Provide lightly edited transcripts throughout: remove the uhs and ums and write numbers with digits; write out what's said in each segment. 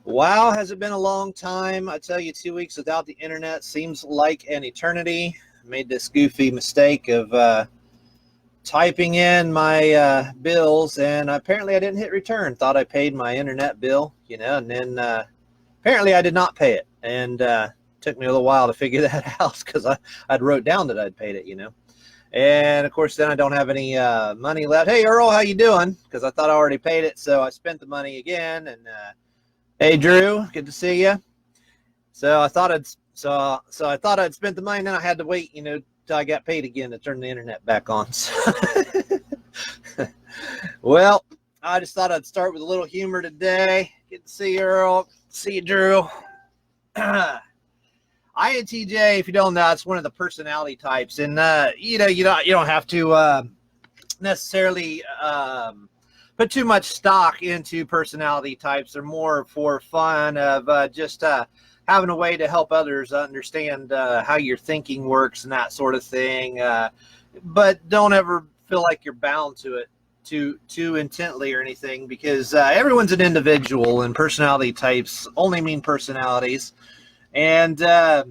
Wow, has it been a long time? I tell you, 2 weeks without the internet seems like an eternity. Made this goofy mistake of typing in my bills, and apparently I didn't hit return. Thought I paid my internet bill, and then apparently I did not pay it, and took me a little while to figure that out because I'd wrote down that I'd paid it. And of course, then I don't have any money left. Hey, Earl, how you doing? Because I thought I already paid it, so I spent the money again, and hey, Drew, good to see you. So I thought I'd spent the money, and then I had to wait, till I got paid again to turn the internet back on. So well, I just thought I'd start with a little humor today. Good to see you, Earl. See you, Drew. INTJ, if you don't know, it's one of the personality types, and you don't have to necessarily put too much stock into personality types. They're more for fun of just having a way to help others understand how your thinking works and that sort of thing. But don't ever feel like you're bound to it too intently or anything, because everyone's an individual, and personality types only mean personalities. And does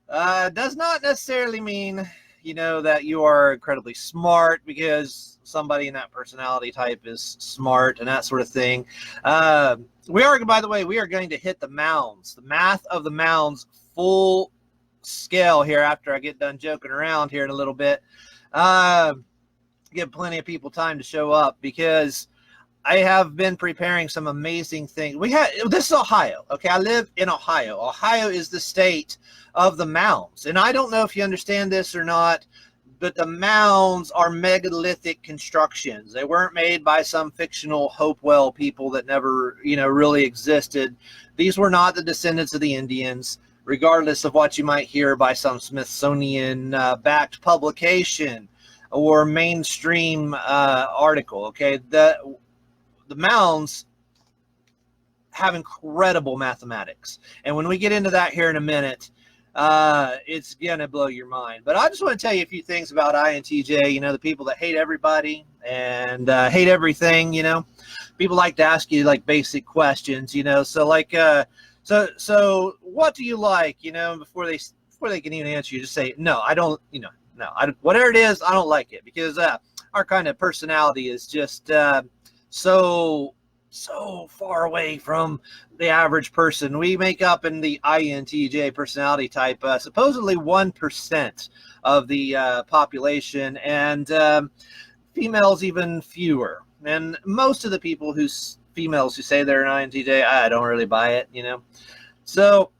not necessarily mean, that you are incredibly smart because somebody in that personality type is smart and that sort of thing. By the way, we are going to hit the Mounds, the math of the Mounds full scale here after I get done joking around here in a little bit. Give plenty of people time to show up because I have been preparing some amazing things. This is Ohio. Okay. I live in Ohio. Ohio is the state of the Mounds. And I don't know if you understand this or not, but the Mounds are megalithic constructions. They weren't made by some fictional Hopewell people that never, really existed. These were not the descendants of the Indians, regardless of what you might hear by some Smithsonian backed publication or mainstream article. Okay. The Mounds have incredible mathematics. And when we get into that here in a minute, it's going to blow your mind. But I just want to tell you a few things about INTJ, the people that hate everybody and hate everything, People like to ask you like basic questions, so like, so what do you like, before they can even answer you, just say, no, I don't, whatever it is, I don't like it, because our kind of personality is just so far away from the average person. We make up in the INTJ personality type supposedly 1% of the population, and females even fewer. And most of the people females who say they're an INTJ, I don't really buy it, So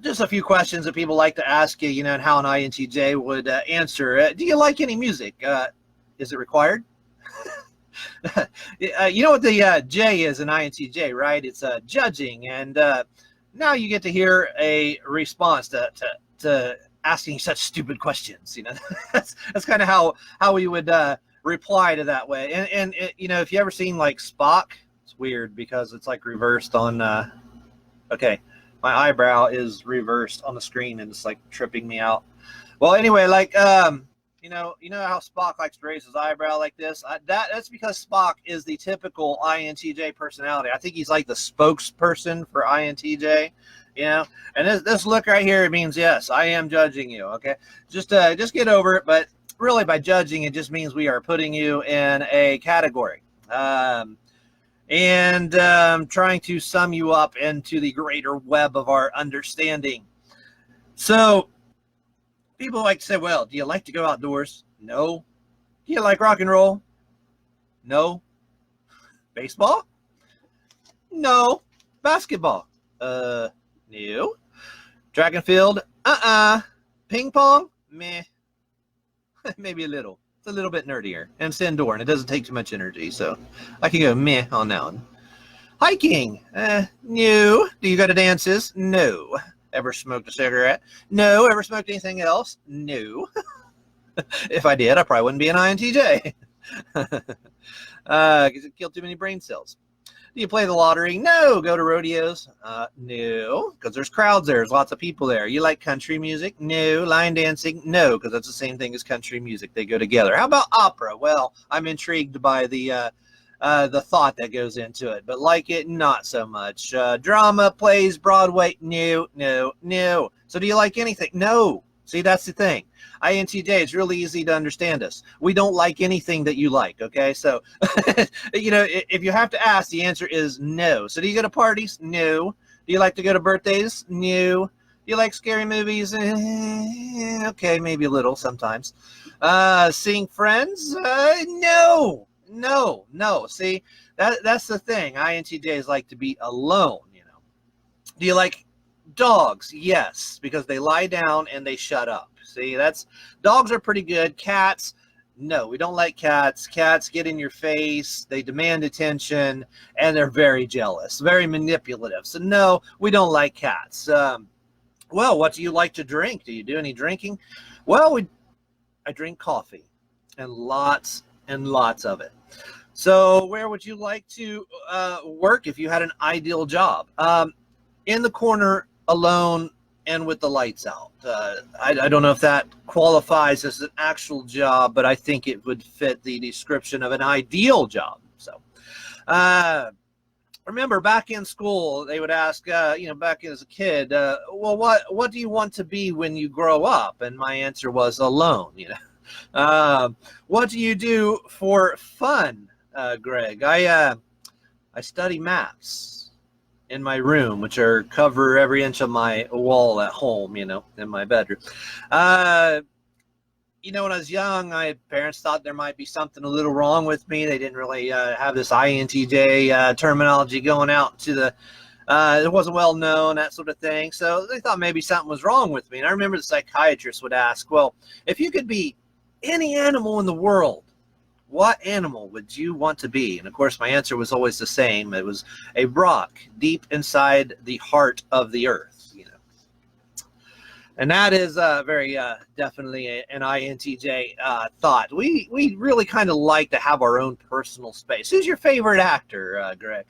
just a few questions that people like to ask you, and how an INTJ would answer. Do you like any music? Is it required? You know what the J is in INTJ, right? It's judging. And now you get to hear a response to asking such stupid questions. That's kind of how we would reply to that way. And if you ever seen like Spock, it's weird because it's like reversed on. Okay, my eyebrow is reversed on the screen and it's like tripping me out. Well, anyway, like you know how Spock likes to raise his eyebrow like this? That's because Spock is the typical INTJ personality. I think he's like the spokesperson for INTJ, And this look right here, it means, yes, I am judging you, okay? Just get over it, but really by judging, it just means we are putting you in a category. And trying to sum you up into the greater web of our understanding. So, people like to say, well, do you like to go outdoors? No. Do you like rock and roll? No. Baseball? No. Basketball? No. Track and field? Ping pong? Meh. Maybe a little. It's a little bit nerdier. And it's indoor, and it doesn't take too much energy, so I can go meh on that one. Hiking? No. Do you go to dances? No. Ever smoked a cigarette? No. Ever smoked anything else? No. If I did, I probably wouldn't be an INTJ. Because it killed too many brain cells. Do you play the lottery? No. Go to rodeos? No. Because there's crowds there. There's lots of people there. You like country music? No. Line dancing? No. Because that's the same thing as country music. They go together. How about opera? Well, I'm intrigued by the the thought that goes into it. But like it, not so much. Drama, plays, Broadway, no, no, no. So do you like anything? No. See, that's the thing. INTJ, it's really easy to understand us. We don't like anything that you like, okay? So, if you have to ask, the answer is no. So do you go to parties? No. Do you like to go to birthdays? No. Do you like scary movies? Okay, maybe a little sometimes. Seeing friends? No. No, no. See, that's the thing. INTJs like to be alone, Do you like dogs? Yes, because they lie down and they shut up. See, dogs are pretty good. Cats, no, we don't like cats. Cats get in your face, they demand attention, and they're very jealous, very manipulative. So no, we don't like cats. Well, what do you like to drink? Do you do any drinking? Well, I drink coffee, and lots of it. So where would you like to work if you had an ideal job? In the corner, alone, and with the lights out. I don't know if that qualifies as an actual job, but I think it would fit the description of an ideal job. So remember back in school, they would ask, back as a kid, well, what do you want to be when you grow up? And my answer was alone, What do you do for fun, Greg? I study maps in my room, which cover every inch of my wall at home, in my bedroom. When I was young, my parents thought there might be something a little wrong with me. They didn't really have this INTJ terminology going out to the it wasn't well known, that sort of thing. So they thought maybe something was wrong with me. And I remember the psychiatrist would ask, well, if you could be any animal in the world, what animal would you want to be? And of course, my answer was always the same. It was a rock deep inside the heart of the earth, And that is very definitely an INTJ thought. We really kind of like to have our own personal space. Who's your favorite actor, Greg?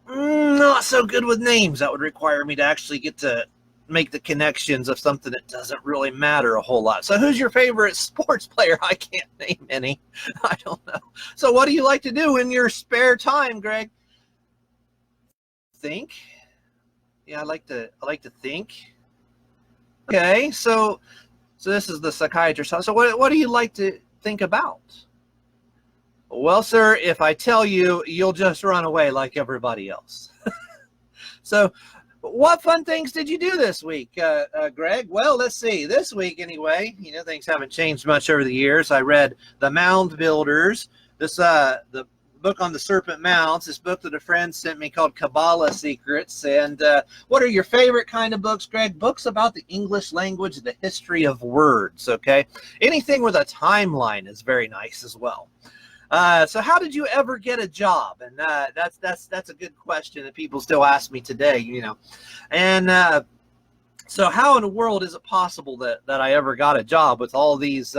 Not so good with names. That would require me to actually get to make the connections of something that doesn't really matter a whole lot. So who's your favorite sports player? I can't name any. I don't know. So what do you like to do in your spare time, Greg? Think. Yeah, I like to think. Okay, so this is the psychiatrist. So what do you like to think about? Well, sir, if I tell you, you'll just run away like everybody else. So what fun things did you do this week, Greg? Well, let's see. This week, anyway, things haven't changed much over the years. I read The Mound Builders, the book on the serpent mounds, this book that a friend sent me called Kabbalah Secrets. And what are your favorite kind of books, Greg? Books about the English language, the history of words, okay? Anything with a timeline is very nice as well. So how did you ever get a job? And that's a good question that people still ask me today, And so how in the world is it possible that I ever got a job with all these,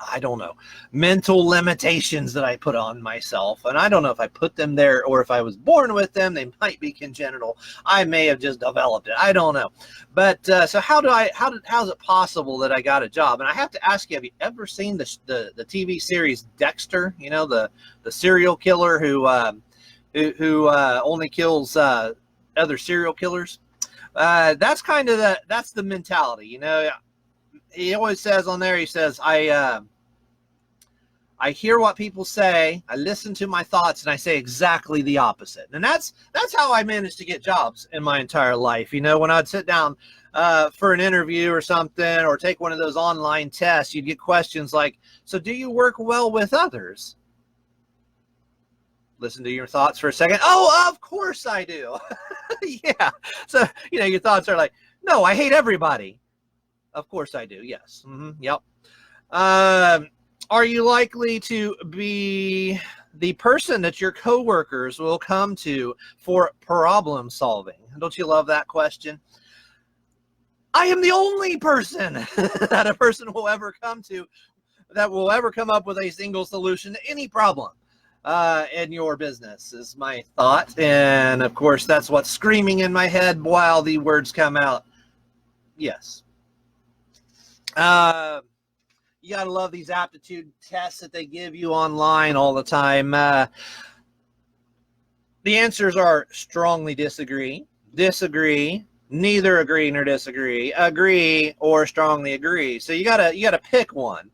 I don't know, mental limitations that I put on myself? And I don't know if I put them there or if I was born with them. They might be congenital. I may have just developed it. I don't know. But so how's it possible that I got a job? And I have to ask you, have you ever seen the TV series Dexter? The serial killer who only kills other serial killers? That's kind of that's the mentality, He always says on there, he says, I hear what people say, I listen to my thoughts, and I say exactly the opposite. And that's how I managed to get jobs in my entire life. When I'd sit down for an interview or something, or take one of those online tests, you'd get questions like, so do you work well with others? Listen to your thoughts for a second. Oh, of course I do. Yeah. So, your thoughts are like, no, I hate everybody. Of course I do. Yes. Yep. Are you likely to be the person that your coworkers will come to for problem solving? Don't you love that question? I am the only person that a person will ever come to that will ever come up with a single solution to any problem in your business, is my thought. And of course, that's what's screaming in my head while the words come out. Yes. You got to love these aptitude tests that they give you online all the time. The answers are strongly disagree, disagree, neither agree nor disagree, agree, or strongly agree. So you gotta pick one.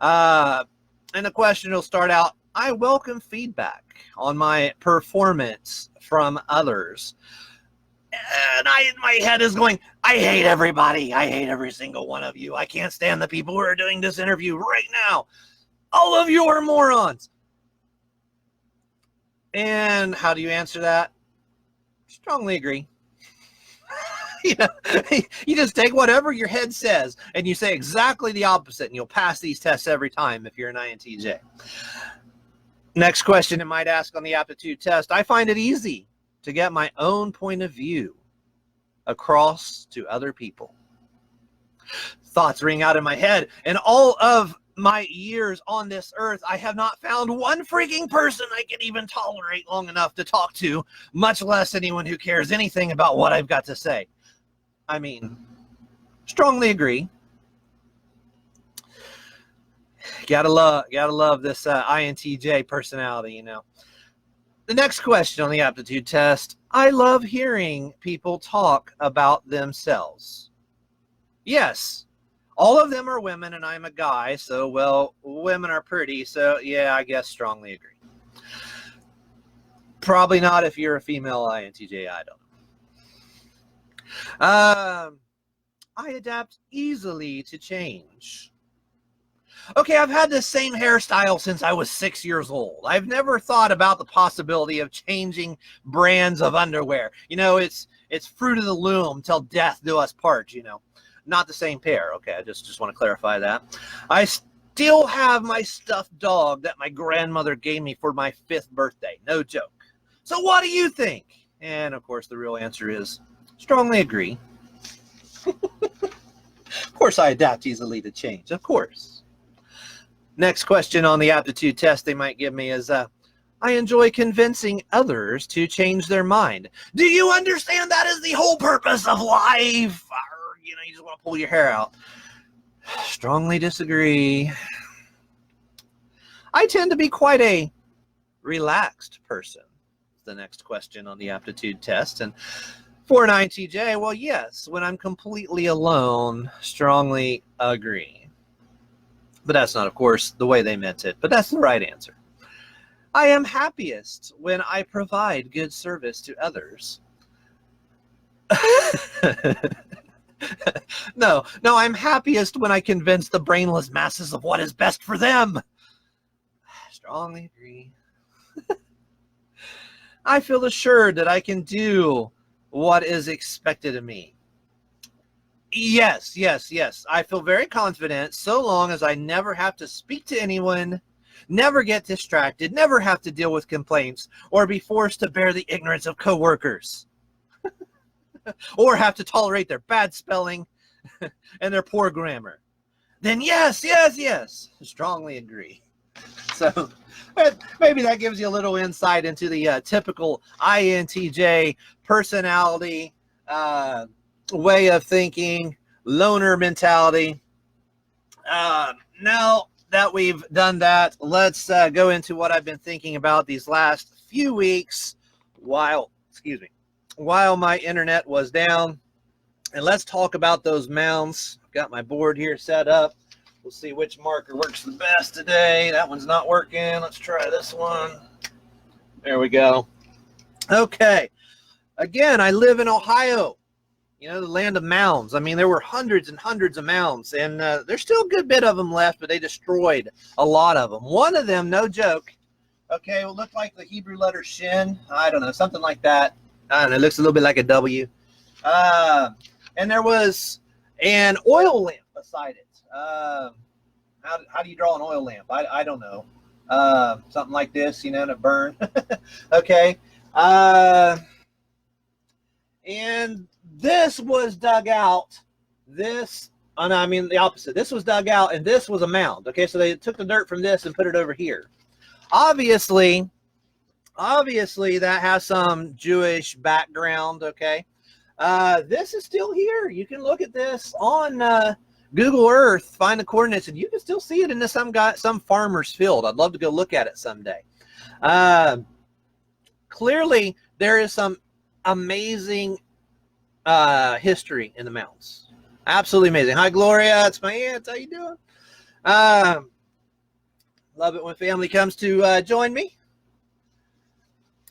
And the question will start out, I welcome feedback on my performance from others. And my head is going, I hate everybody. I hate every single one of you. I can't stand the people who are doing this interview right now. All of you are morons. And how do you answer that? Strongly agree. You know, you just take whatever your head says and you say exactly the opposite, and you'll pass these tests every time if you're an INTJ. Next question it might ask on the aptitude test. I find it easy to get my own point of view across to other people. Thoughts ring out in my head. In all of my years on this earth, I have not found one freaking person I can even tolerate long enough to talk to, much less anyone who cares anything about what I've got to say. I mean, strongly agree. Gotta love this INTJ personality, you know. The next question on the aptitude test. I love hearing people talk about themselves. Yes, all of them are women and I'm a guy, so, well, women are pretty, so yeah, I guess strongly agree. Probably not if you're a female INTJ, I don't know. I adapt easily to change. Okay, I've had the same hairstyle since I was 6 years old. I've never thought about the possibility of changing brands of underwear. You know, it's fruit of the loom till death do us part, you know. Not the same pair. Okay, I just want to clarify that. I still have my stuffed dog that my grandmother gave me for my 5th birthday. No joke. So what do you think? And of course, the real answer is strongly agree. Of course, I adapt easily to change. Of course. Next question on the aptitude test they might give me is, I enjoy convincing others to change their mind. Do you understand that is the whole purpose of life? Or, you know, you just want to pull your hair out. Strongly disagree. I tend to be quite a relaxed person. The next question on the aptitude test. And for an INTJ, well, yes, when I'm completely alone, strongly agree. But that's not, of course, the way they meant it, but that's the right answer. I am happiest when I provide good service to others. No, I'm happiest when I convince the brainless masses of what is best for them. Strongly agree. I feel assured that I can do what is expected of me. Yes. I feel very confident so long as I never have to speak to anyone, never get distracted, never have to deal with complaints, or be forced to bear the ignorance of coworkers, or have to tolerate their bad spelling and their poor grammar. Then yes, strongly agree. So maybe that gives you a little insight into the typical INTJ personality, way of thinking, loner mentality. Now that we've done that, let's go into what I've been thinking about these last few weeks while my internet was down. And let's talk about those mounds. Got my board here set up. We'll see which marker works the best today. That one's not working. Let's try this one. There we go. Okay. Again, I live in Ohio, you know, the land of mounds. I mean, there were hundreds and hundreds of mounds, and there's still a good bit of them left, but they destroyed a lot of them. One of them, no joke, okay, will look like the Hebrew letter shin. I don't know, something like that. I don't know, it looks a little bit like a W. And there was an oil lamp beside it. How do you draw an oil lamp? I don't know. Something like this, you know, to burn. Okay. And this was dug out. I mean the opposite. This was dug out, and this was a mound. Okay, so they took the dirt from this and put it over here. Obviously, that has some Jewish background. Okay, this is still here. You can look at this on Google Earth, find the coordinates, and you can still see it in some farmer's field. I'd love to go look at it someday. Clearly, there is some amazing history in the mounds. Absolutely amazing. Hi, Gloria. It's my aunt. How you doing? Love it when family comes to join me.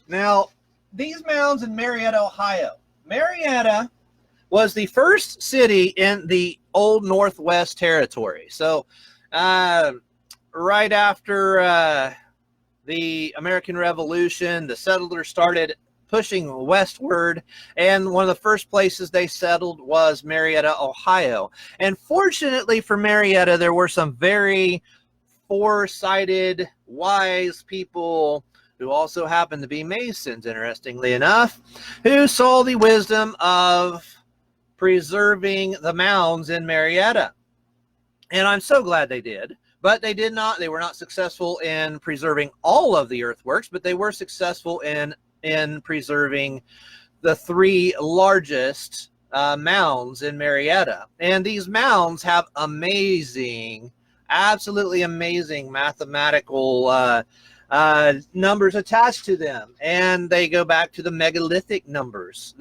Now, these mounds in Marietta, Ohio. Marietta was the first city in the old Northwest Territory. So right after the American Revolution, the settlers started pushing westward, and one of the first places they settled was Marietta, Ohio. And fortunately for Marietta, there were some very foresighted, wise people who also happened to be Masons, interestingly enough, who saw the wisdom of preserving the mounds in Marietta. And I'm so glad they did. But they were not successful in preserving all of the earthworks, but they were successful in preserving the three largest mounds in Marietta. And these mounds have absolutely amazing mathematical numbers attached to them. And they go back to the megalithic numbers.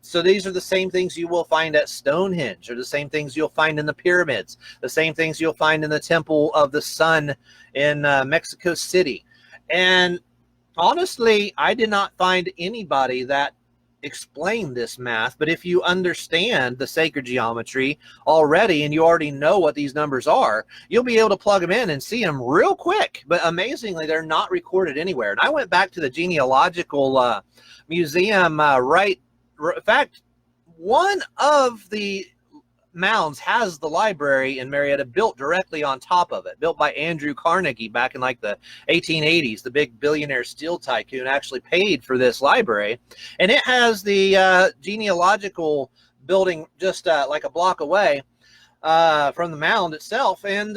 So these are the same things you will find at Stonehenge, or the same things you'll find in the pyramids, the same things you'll find in the Temple of the Sun in Mexico City. And honestly, I did not find anybody that explained this math, but if you understand the sacred geometry already and you already know what these numbers are, you'll be able to plug them in and see them real quick. But amazingly, they're not recorded anywhere. And I went back to the genealogical museum in fact, one of the mounds has the library in Marietta built directly on top of it, built by Andrew Carnegie back in like the 1880s. The big billionaire steel tycoon actually paid for this library, and it has the genealogical building just like a block away from the mound itself. And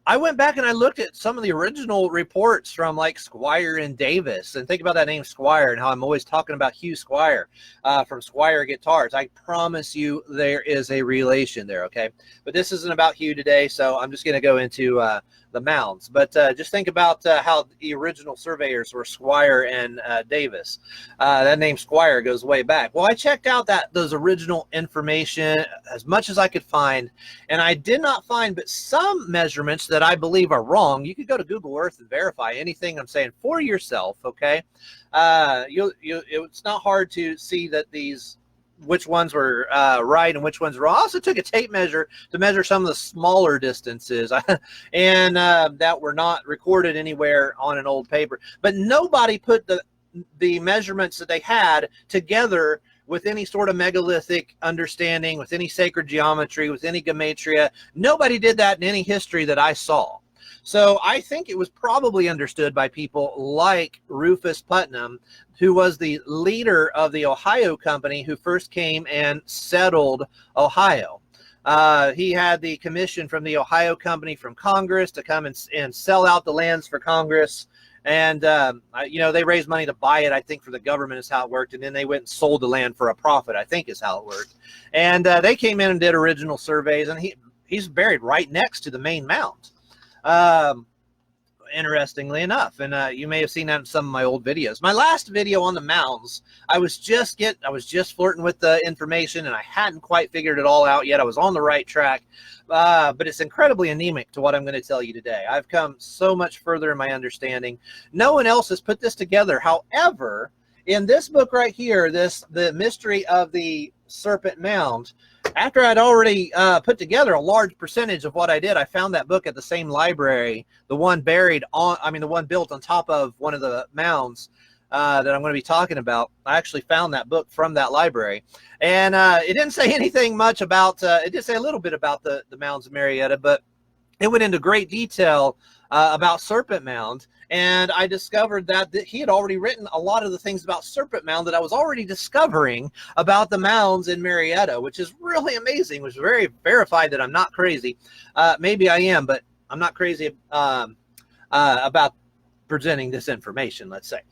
I went back and I looked at some of the original reports from like Squire and Davis, and think about that name Squire and how I'm always talking about Hugh Squire from Squire Guitars. I promise you there is a relation there, okay? But this isn't about Hugh today, so I'm just going to go into the mounds. But just think about how the original surveyors were Squire and Davis. That name Squire goes way back. Well, I checked out those original information as much as I could find, and I did not find but some measurements that I believe are wrong. You could go to Google Earth and verify anything I'm saying for yourself, okay? It's not hard to see that which ones were right and which ones were wrong. I also took a tape measure to measure some of the smaller distances and that were not recorded anywhere on an old paper. But nobody put the measurements that they had together with any sort of megalithic understanding, with any sacred geometry, with any gematria. Nobody did that in any history that I saw. So I think it was probably understood by people like Rufus Putnam, who was the leader of the Ohio Company who first came and settled Ohio. He had the commission from the Ohio Company from Congress to come and sell out the lands for Congress. And, they raised money to buy it, I think, for the government is how it worked. And then they went and sold the land for a profit, I think is how it worked. And they came in and did original surveys, and he's buried right next to the main mound. Interestingly enough, and you may have seen that in some of my old videos. My last video on the mounds, I was just flirting with the information, and I hadn't quite figured it all out yet. I was on the right track, but it's incredibly anemic to what I'm going to tell you today. I've come so much further in my understanding. No one else has put this together. However, in this book right here, the mystery of the Serpent Mound, after I'd already put together a large percentage of what I did, I found that book at the same library, the one built on top of one of the mounds that I'm going to be talking about. I actually found that book from that library. And it didn't say anything much about, it did say a little bit about the mounds of Marietta, but it went into great detail about Serpent Mound. And I discovered that he had already written a lot of the things about Serpent Mound that I was already discovering about the mounds in Marietta, which is really amazing, which is very verified that I'm not crazy. Maybe I am, but I'm not crazy about presenting this information, let's say.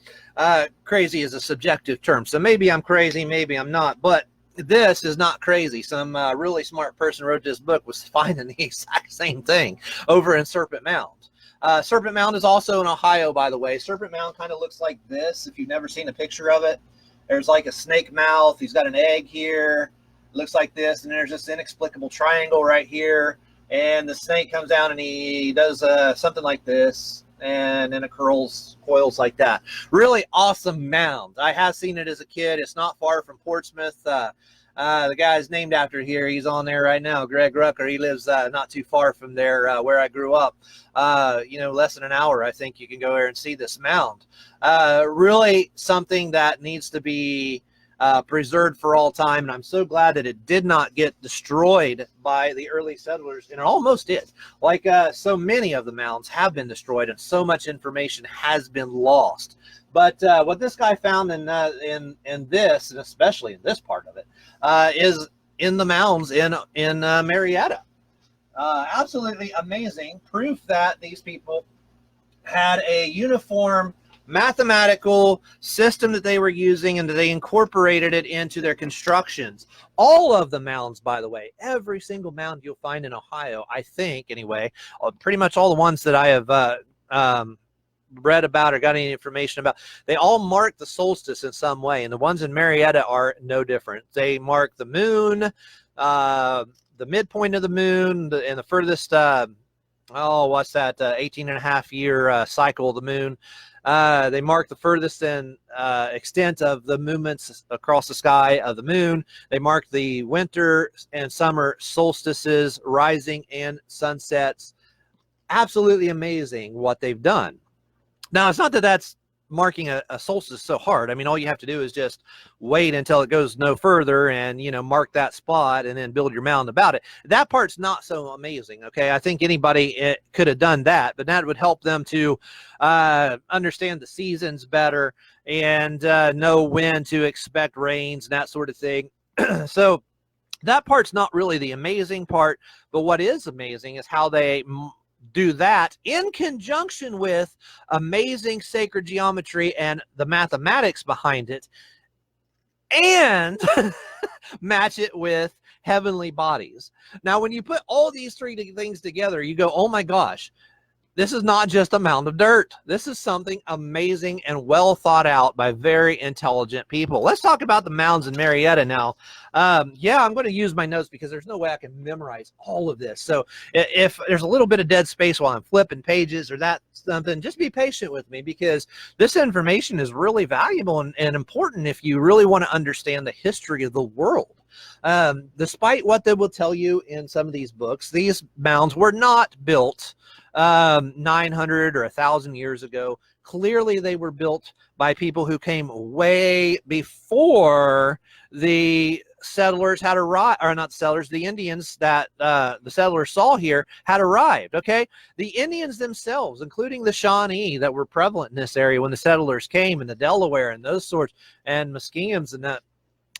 Crazy is a subjective term, so maybe I'm crazy, maybe I'm not. But this is not crazy. Some really smart person wrote this book was finding the exact same thing over in Serpent Mound. Serpent Mound is also in Ohio, by the way. Serpent Mound kind of looks like this if you've never seen a picture of it. There's like a snake mouth. He's got an egg here. It looks like this. And there's this inexplicable triangle right here. And the snake comes down and he does something like this. And then it coils like that. Really awesome mound. I have seen it as a kid. It's not far from Portsmouth. The guy's named after here. He's on there right now, Greg Rucker. He lives not too far from there where I grew up. Less than an hour, I think you can go there and see this mound. Really something that needs to be preserved for all time. And I'm so glad that it did not get destroyed by the early settlers. And it almost did. Like so many of the mounds have been destroyed and so much information has been lost. But what this guy found in this, and especially in this part of it, is in the mounds in Marietta. Absolutely amazing proof that these people had a uniform mathematical system that they were using, and that they incorporated it into their constructions. All of the mounds, by the way, every single mound you'll find in Ohio, I think anyway, pretty much all the ones that I have read about or got any information about, they all mark the solstice in some way, and the ones in Marietta are no different. They mark the moon, the midpoint of the moon, and the furthest 18 and a half year cycle of the moon. They mark the furthest extent of the movements across the sky of the moon. They mark the winter and summer solstices, rising and sunsets. Absolutely amazing what they've done. Now, it's not that that's marking a solstice so hard. I mean, all you have to do is just wait until it goes no further and, mark that spot and then build your mound about it. That part's not so amazing, okay? I think anybody could have done that, but that would help them to understand the seasons better and know when to expect rains and that sort of thing. So that part's not really the amazing part, but what is amazing is how they do that in conjunction with amazing sacred geometry and the mathematics behind it, and match it with heavenly bodies. Now, when you put all these three things together, you go, oh my gosh, this is not just a mound of dirt. This is something amazing and well thought out by very intelligent people. Let's talk about the mounds in Marietta now. Yeah, I'm going to use my notes because there's no way I can memorize all of this. So if there's a little bit of dead space while I'm flipping pages or that something, just be patient with me, because this information is really valuable and important if you really want to understand the history of the world. Despite what they will tell you in some of these books, these mounds were not built 900 or 1,000 years ago. Clearly they were built by people who came way before the settlers had arrived, or not settlers, the Indians that the settlers saw here had arrived. Okay, the Indians themselves, including the Shawnee that were prevalent in this area when the settlers came, and the Delaware and those sorts, and Musqueams and that,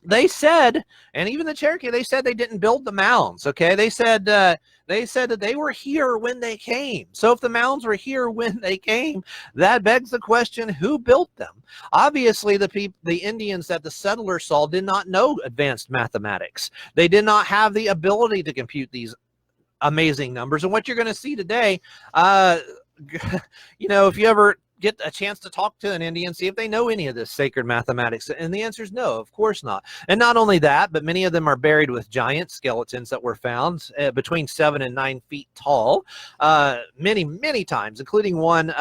they said, and even the Cherokee, they said they didn't build the mounds. Okay, they said that they were here when they came. So if the mounds were here when they came, that begs the question: who built them? Obviously, the Indians that the settlers saw did not know advanced mathematics. They did not have the ability to compute these amazing numbers. And what you're going to see today, if you ever get a chance to talk to an Indian, see if they know any of this sacred mathematics. And the answer is no, of course not. And not only that, but many of them are buried with giant skeletons that were found between 7 and 9 feet tall, many times, including one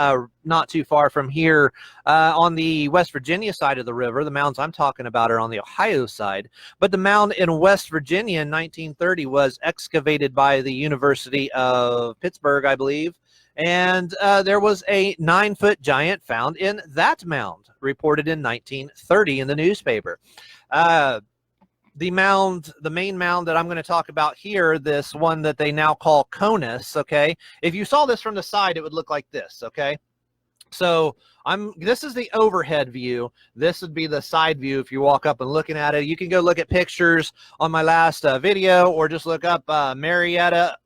not too far from here on the West Virginia side of the river. The mounds I'm talking about are on the Ohio side. But the mound in West Virginia in 1930 was excavated by the University of Pittsburgh, I believe. And there was a 9-foot giant found in that mound, reported in 1930 in the newspaper. The main mound that I'm going to talk about here, this one that they now call Conus, okay? If you saw this from the side, it would look like this, okay? So this is the overhead view. This would be the side view if you walk up and looking at it. You can go look at pictures on my last video, or just look up Marietta,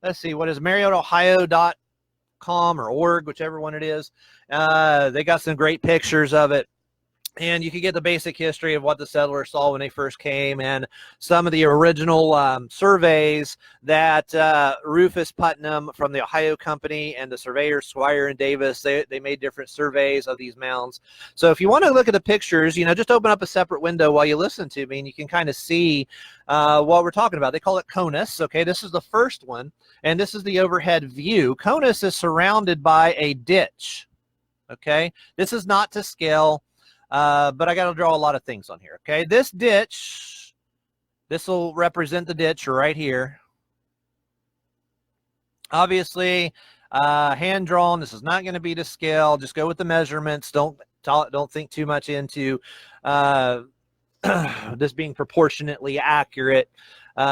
let's see, what is MariettaOhio.com or org, whichever one it is. They got some great pictures of it. And you can get the basic history of what the settlers saw when they first came, and some of the original surveys that Rufus Putnam from the Ohio Company and the surveyors Squire and Davis, they made different surveys of these mounds. So if you want to look at the pictures, just open up a separate window while you listen to me, and you can kind of see what we're talking about. They call it Conus. Okay, this is the first one, and this is the overhead view. Conus is surrounded by a ditch. Okay, this is not to scale. But I got to draw a lot of things on here. Okay, this ditch, this will represent the ditch right here. Obviously, hand drawn. This is not going to be to scale. Just go with the measurements. Don't think too much into this being proportionately accurate.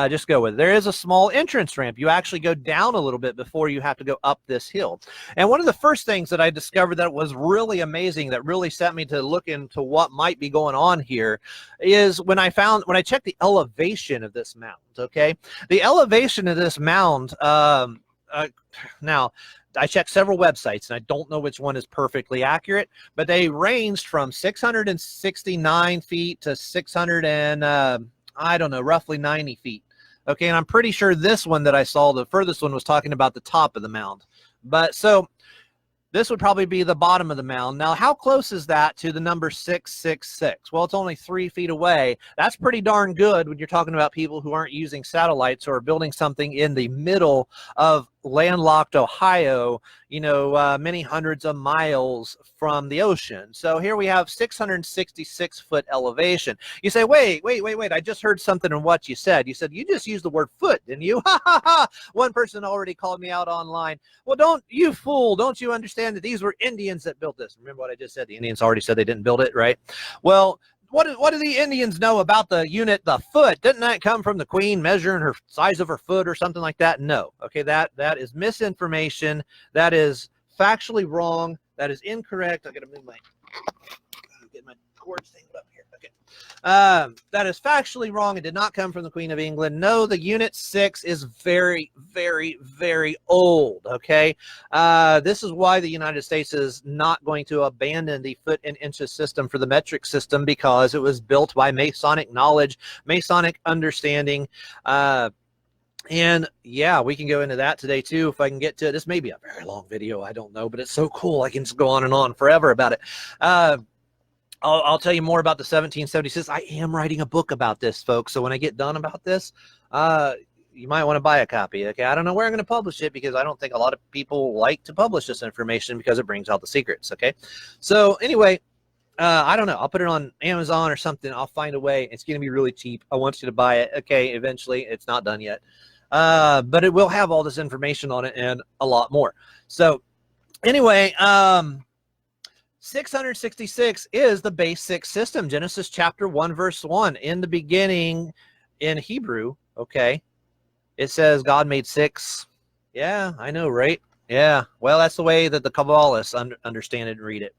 Just go with it. There is a small entrance ramp. You actually go down a little bit before you have to go up this hill. And one of the first things that I discovered that was really amazing, that really set me to look into what might be going on here, is when I checked the elevation of this mound. Okay, the elevation of this mound. Now, I checked several websites, and I don't know which one is perfectly accurate, but they ranged from 669 feet to 600 and I don't know, roughly 90 feet. Okay, and I'm pretty sure this one that I saw, the furthest one, was talking about the top of the mound. But so this would probably be the bottom of the mound. Now, how close is that to the number 666? Well, it's only 3 feet away. That's pretty darn good when you're talking about people who aren't using satellites or building something in the middle of landlocked Ohio, many hundreds of miles from the ocean. So here we have 666-foot elevation. You say, wait, I just heard something in what you said. You said you just used the word foot, didn't you? Ha, ha, ha. One person already called me out online. Well, don't you understand that these were Indians that built this? Remember what I just said? The Indians already said they didn't build it, right? Well, what do the Indians know about the unit, the foot? Didn't that come from the queen measuring her size of her foot or something like that? No. Okay, that is misinformation. That is factually wrong. That is incorrect. I got to get my cords tangled up here. Okay. That is factually wrong. It did not come from the Queen of England. No, the Unit 6 is very, very, very old, okay? This is why the United States is not going to abandon the foot and inches system for the metric system, because it was built by Masonic knowledge, Masonic understanding. And yeah, we can go into that today too if I can get to it. This may be a very long video, I don't know, but it's so cool. I can just go on and on forever about it. I'll tell you more about the 1776. I am writing a book about this, folks. So when I get done about this, you might want to buy a copy. Okay, I don't know where I'm going to publish it, because I don't think a lot of people like to publish this information because it brings out the secrets. Okay, so anyway, I don't know. I'll put it on Amazon or something. I'll find a way. It's going to be really cheap. I want you to buy it. Okay, eventually. It's not done yet, but it will have all this information on it and a lot more. So anyway, 666 is the base 6 system. Genesis chapter 1, verse 1. In the beginning, in Hebrew, okay, it says God made 6. Yeah, I know, right? Yeah, well, that's the way that the Kabbalists understand it and read it.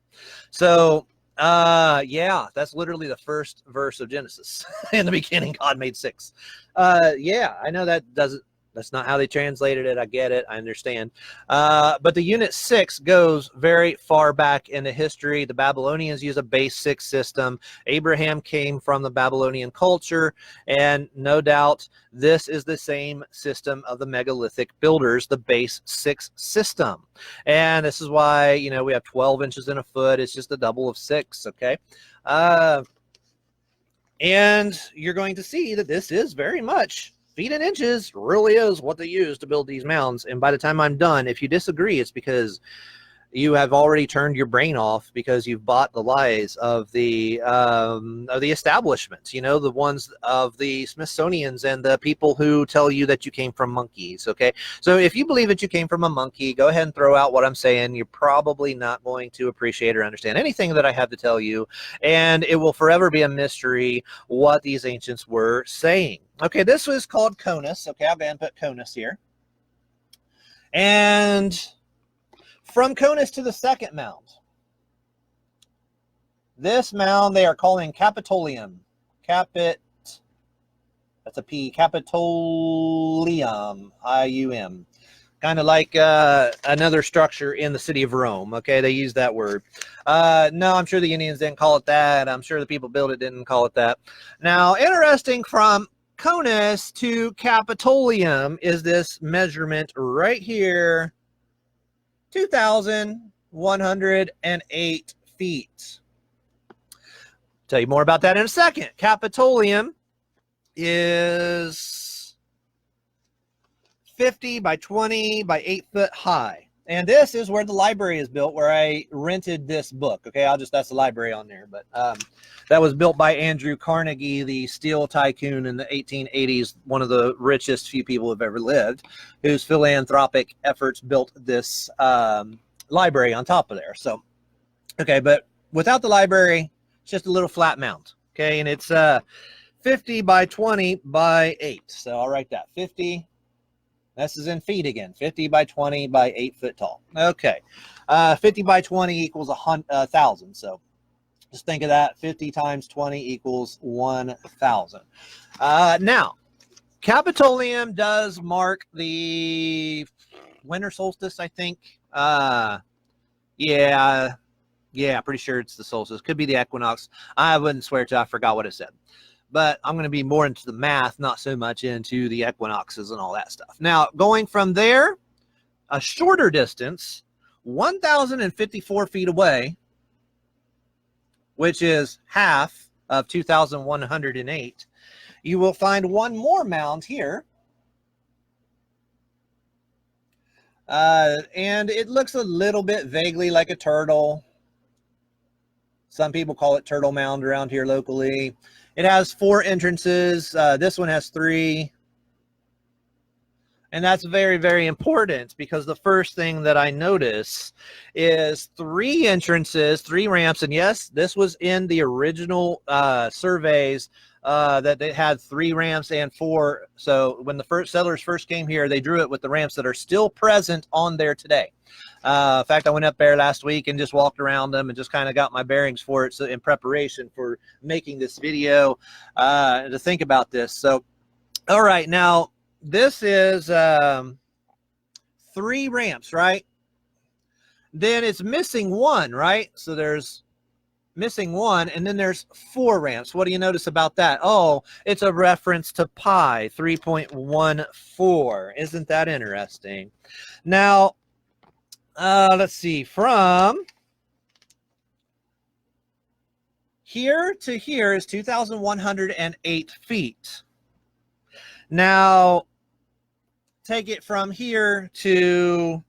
So, yeah, that's literally the first verse of Genesis. In the beginning, God made 6. Yeah, I know that's not how they translated it. I get it. I understand. But the Unit 6 goes very far back into history. The Babylonians use a base 6 system. Abraham came from the Babylonian culture, and no doubt this is the same system of the megalithic builders, the base 6 system. And this is why, we have 12 inches in a foot. It's just a double of 6, okay? And you're going to see that this is very much feet and inches really is what they use to build these mounds. And by the time I'm done, if you disagree, it's because you have already turned your brain off, because you've bought the lies of the establishments, the ones of the Smithsonians and the people who tell you that you came from monkeys. Okay, so if you believe that you came from a monkey, go ahead and throw out what I'm saying. You're probably not going to appreciate or understand anything that I have to tell you, and it will forever be a mystery what these ancients were saying. Okay, this was called Conus. Okay, I'll go ahead and put Conus here. And from Conus to the second mound. This mound they are calling Capitolium. That's a P. Capitolium. I-U-M. kind of like another structure in the city of Rome. Okay, they use that word. No, I'm sure the Indians didn't call it that. I'm sure the people built it didn't call it that. Now, interesting, from Conus to Capitolium is this measurement right here, 2,108 feet. Tell you more about that in a second. Capitolium is 50 by 20 by 8 foot high. And this is where the library is built, where I rented this book. Okay, that's the library on there. But that was built by Andrew Carnegie, the steel tycoon in the 1880s, one of the richest few people who have ever lived, whose philanthropic efforts built this library on top of there. So, okay, but without the library, it's just a little flat mound. Okay, and it's 50 by 20 by 8. So I'll write that, 50. This is in feet again, 50 by 20 by 8 foot tall. Okay, 50 by 20 equals 1,000. So just think of that, 50 times 20 equals 1,000. Now, Capitolium does mark the winter solstice, I think. Yeah, pretty sure it's the solstice. Could be the equinox. I wouldn't swear to, I forgot what it said. But I'm going to be more into the math, not so much into the equinoxes and all that stuff. Now, going from there, a shorter distance, 1,054 feet away, which is half of 2,108, you will find one more mound here. And it looks a little bit vaguely like a turtle. Some people call it Turtle Mound around here locally. It has 4 entrances. This one has 3. And that's very, very important, because the first thing that I notice is 3 entrances, 3 ramps. And yes, this was in the original surveys that they had 3 ramps and 4. So when the first settlers first came here, they drew it with the ramps that are still present on there today. In fact, I went up there last week and just walked around them and just kind of got my bearings for it, so in preparation for making this video, to think about this. So, all right, now this is 3 ramps, right? Then it's missing 1, right? So there's missing 1, and then there's 4 ramps. What do you notice about that? Oh, it's a reference to pi, 3.14. Isn't that interesting? Now, let's see, from here to here is 2,108 feet. Now, take it from here to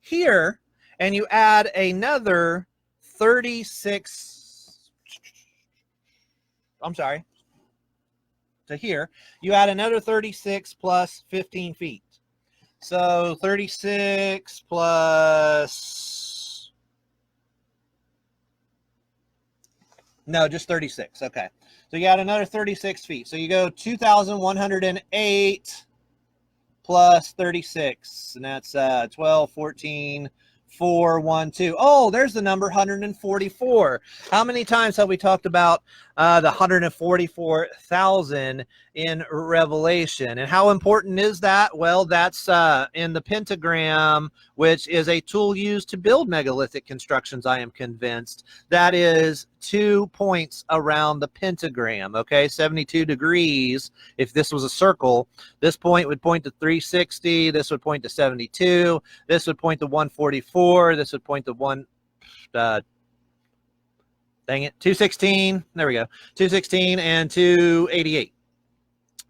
here, and you add another 36, I'm sorry, to here, you add another 36 plus 15 feet. So 36 plus, no, just 36. Okay. So you add another 36 feet. So you go 2,108 plus 36. And that's 12, 14, 4, 1, 2. Oh, there's the number 144. How many times have we talked about the 144,000 in Revelation? And how important is that? Well, that's in the pentagram, which is a tool used to build megalithic constructions, I am convinced. That is 2 points around the pentagram, okay? 72 degrees. If this was a circle, this point would point to 360. This would point to 72. This would point to 144. This would point to 216. There we go. 216 and 288.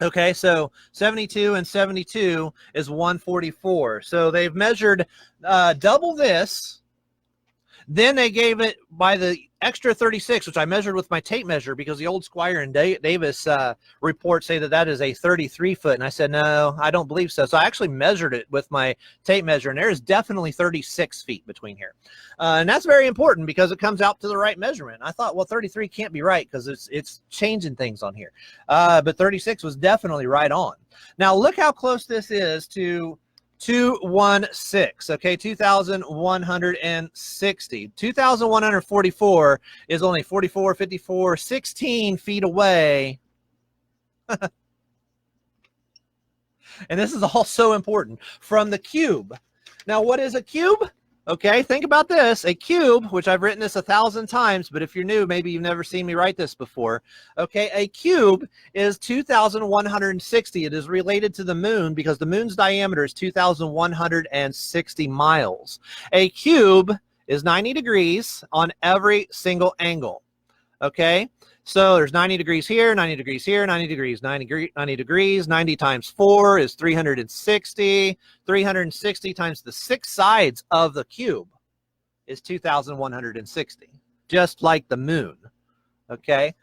Okay, so 72 and 72 is 144. So they've measured double this. Then they gave it by the extra 36, which I measured with my tape measure, because the old Squire and Davis reports say that that is a 33 foot. And I said, no, I don't believe so. So I actually measured it with my tape measure, and there is definitely 36 feet between here. And that's very important, because it comes out to the right measurement. I thought, well, 33 can't be right, because it's changing things on here. But 36 was definitely right on. Now, look how close this is to 216, okay, 2,160. 2,144 is only 44, 54, 16 feet away. And this is all so important. From the cube. Now, what is a cube? Okay, think about this. A cube, which I've written this 1,000 times, but if you're new, maybe you've never seen me write this before. Okay, a cube is 2,160. It is related to the moon because the moon's diameter is 2,160 miles. A cube is 90 degrees on every single angle. Okay, so there's 90 degrees here, 90 degrees here, 90 degrees, 90 degrees, 90 times 4 is 360. 360 times the 6 sides of the cube is 2,160, just like the moon. Okay,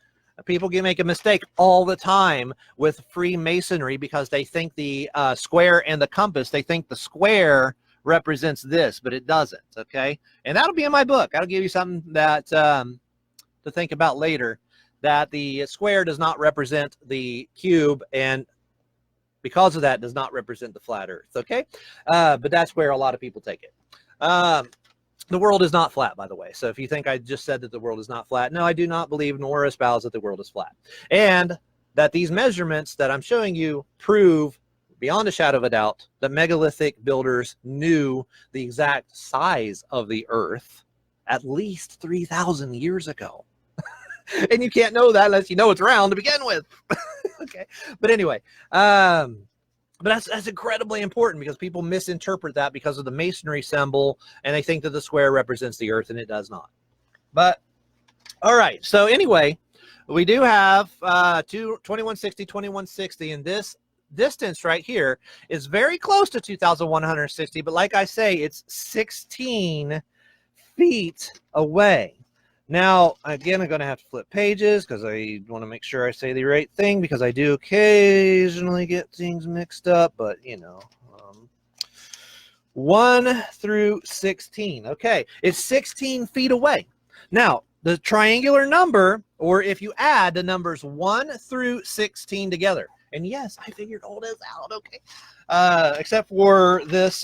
people make a mistake all the time with Freemasonry because they think the square and the compass, they think the square represents this, but it doesn't. Okay, and that'll be in my book. That'll give you something that to think about later, that the square does not represent the cube, and because of that does not represent the flat earth. Okay, but that's where a lot of people take it. The world is not flat, by the way. So if you think I just said that the world is not flat, no, I do not believe nor espouse that the world is flat, and that these measurements that I'm showing you prove beyond a shadow of a doubt that megalithic builders knew the exact size of the earth at least 3,000 years ago. And you can't know that unless you know it's round to begin with. Okay, but anyway, but that's incredibly important because people misinterpret that because of the masonry symbol, and they think that the square represents the earth, and it does not. But all right, so anyway, we do have 2160, 2160, and this distance right here is very close to 2,160, but like I say, it's 16 feet away. Now, again, I'm going to have to flip pages because I want to make sure I say the right thing, because I do occasionally get things mixed up, but you know, 1 through 16. Okay, it's 16 feet away. Now, the triangular number, or if you add the numbers 1 through 16 together, and yes, I figured all this out, okay? Except for this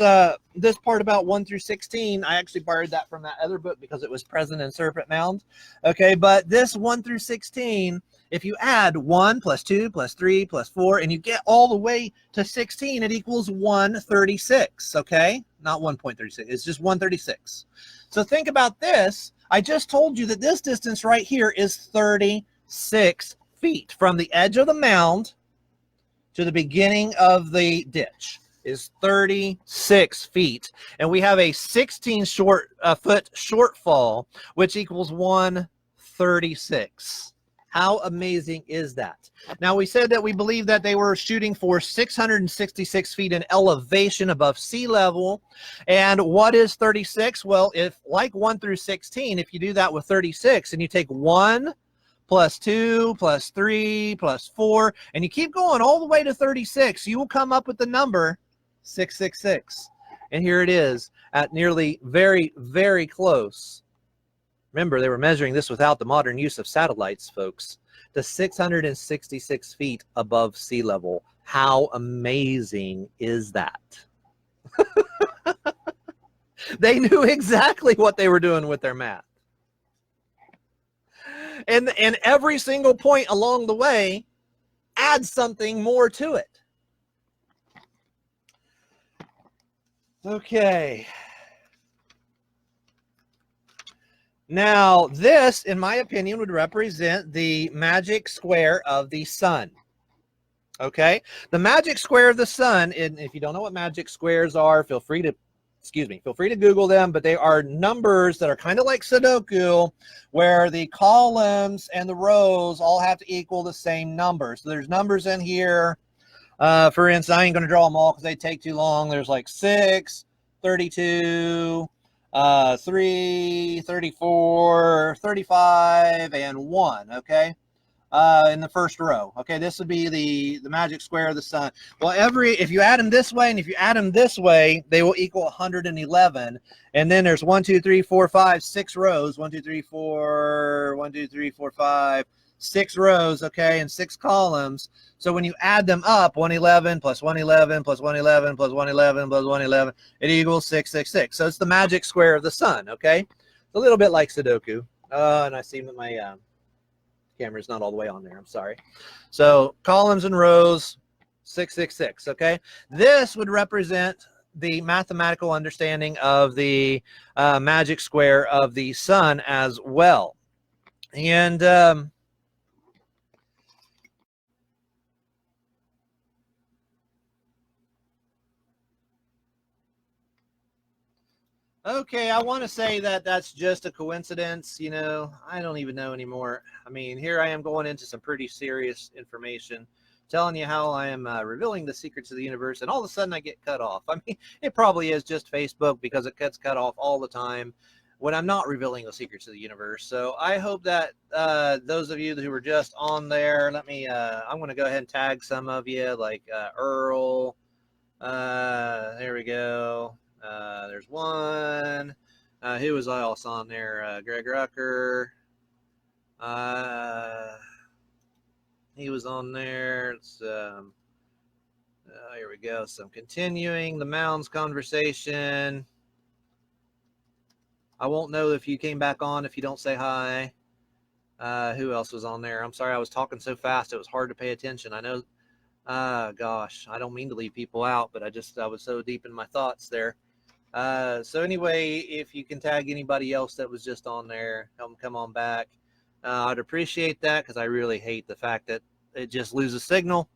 this part about 1 through 16. I actually borrowed that from that other book because it was present in Serpent Mound. Okay, but this 1 through 16, if you add 1 plus 2 plus 3 plus 4, and you get all the way to 16, it equals 136, okay? Not 1.36, it's just 136. So think about this. I just told you that this distance right here is 36 feet from the edge of the mound to the beginning of the ditch is 36 feet. And we have a 16 foot shortfall, which equals 136. How amazing is that? Now, we said that we believe that they were shooting for 666 feet in elevation above sea level. And what is 36? Well, if like 1 through 16, if you do that with 36 and you take 1 plus 2 plus 3 plus 4, and you keep going all the way to 36, you will come up with the number 666. And here it is at nearly very, very close. Remember, they were measuring this without the modern use of satellites, folks, to 666 feet above sea level. How amazing is that? They knew exactly what they were doing with their math. And every single point along the way adds something more to it. Okay. Now, this, in my opinion, would represent the magic square of the sun. Okay? The magic square of the sun, and if you don't know what magic squares are, feel free to Google them, but they are numbers that are kind of like Sudoku, where the columns and the rows all have to equal the same number. So there's numbers in here. For instance, I ain't going to draw them all because they take too long. There's like 6, 32, 3, 34, 35, and 1, okay? In the first row. Okay, this would be the magic square of the sun. Well, if you add them this way and if you add them this way, they will equal 111. And then there's 1, 2, 3, 4, 5, 6 rows. 1, 2, 3, 4, 1, 2, 3, 4, 5, 6 rows, okay, and 6 columns. So when you add them up, 111 plus 111 plus 111 plus 111 plus 111, it equals 666. So it's the magic square of the sun, okay? It's a little bit like Sudoku. And I see that my camera's not all the way on there. I'm sorry. So columns and rows, 666, okay? This would represent the mathematical understanding of the magic square of the sun as well. And okay, I want to say that that's just a coincidence. You know, I don't even know anymore. I mean, here I am going into some pretty serious information, telling you how I am revealing the secrets of the universe, and all of a sudden I get cut off. I mean, it probably is just Facebook because it gets cut off all the time when I'm not revealing the secrets of the universe. So I hope that those of you who were just on there, I'm going to go ahead and tag some of you, like Earl. There we go. There's one. Who was else on there? Greg Rucker. He was on there. It's, here we go. So I'm continuing the Mounds conversation. I won't know if you came back on if you don't say hi. Who else was on there? I'm sorry, I was talking so fast it was hard to pay attention. I know. Gosh, I don't mean to leave people out, but I was so deep in my thoughts there. So anyway, if you can tag anybody else that was just on there, come on back. I'd appreciate that because I really hate the fact that it just loses signal.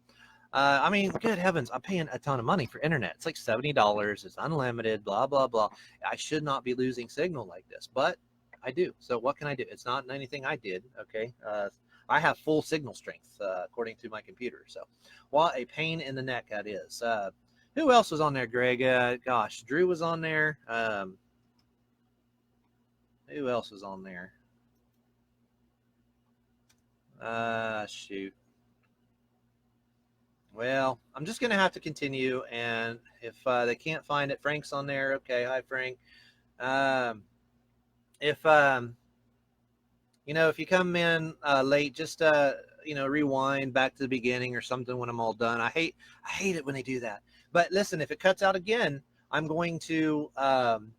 I mean, good heavens, I'm paying a ton of money for internet. It's like $70. It's unlimited, blah, blah, blah. I should not be losing signal like this, but I do. So what can I do? It's not anything I did, okay? I have full signal strength, according to my computer. So what a pain in the neck that is. Who else was on there, Greg? Gosh, Drew was on there. Who else was on there? Shoot. Well, I'm just going to have to continue, and if they can't find it, Frank's on there. Okay, hi, Frank. If you come in late, just rewind back to the beginning or something when I'm all done. I hate it when they do that. But listen, if it cuts out again, I'm going to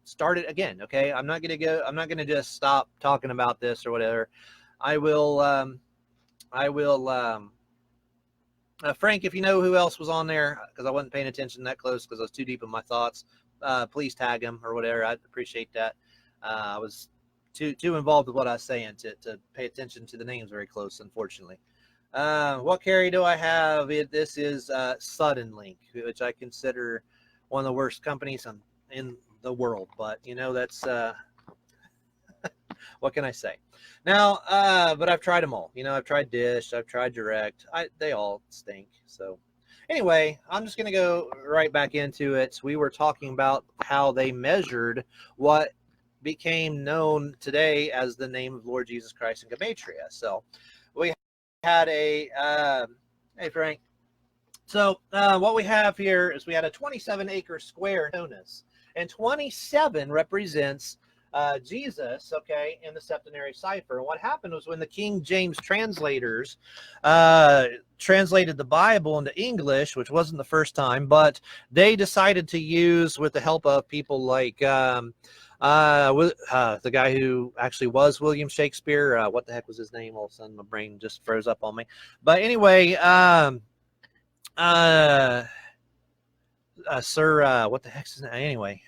start it again. Okay, I'm not going to just stop talking about this or whatever. I will. Frank, if you know who else was on there, because I wasn't paying attention that close because I was too deep in my thoughts, please tag him or whatever. I'd appreciate that. I was too involved with what I was saying to pay attention to the names very close, unfortunately. What carry do I have? This is Suddenlink, which I consider one of the worst companies in the world. But, that's what can I say? Now, but I've tried them all. I've tried Dish, I've tried Direct. They all stink. So anyway, I'm just going to go right back into it. We were talking about how they measured what became known today as the name of Lord Jesus Christ in gematria. So we had hey, Frank. So what we have here is we had a 27-acre square known as, and 27 represents Jesus, okay, in the septenary cipher. And what happened was when the King James translators translated the Bible into English, which wasn't the first time, but they decided to use, with the help of people like the guy who actually was William Shakespeare. What the heck was his name? All of a sudden my brain just froze up on me. But anyway, Sir, what the heck's his name?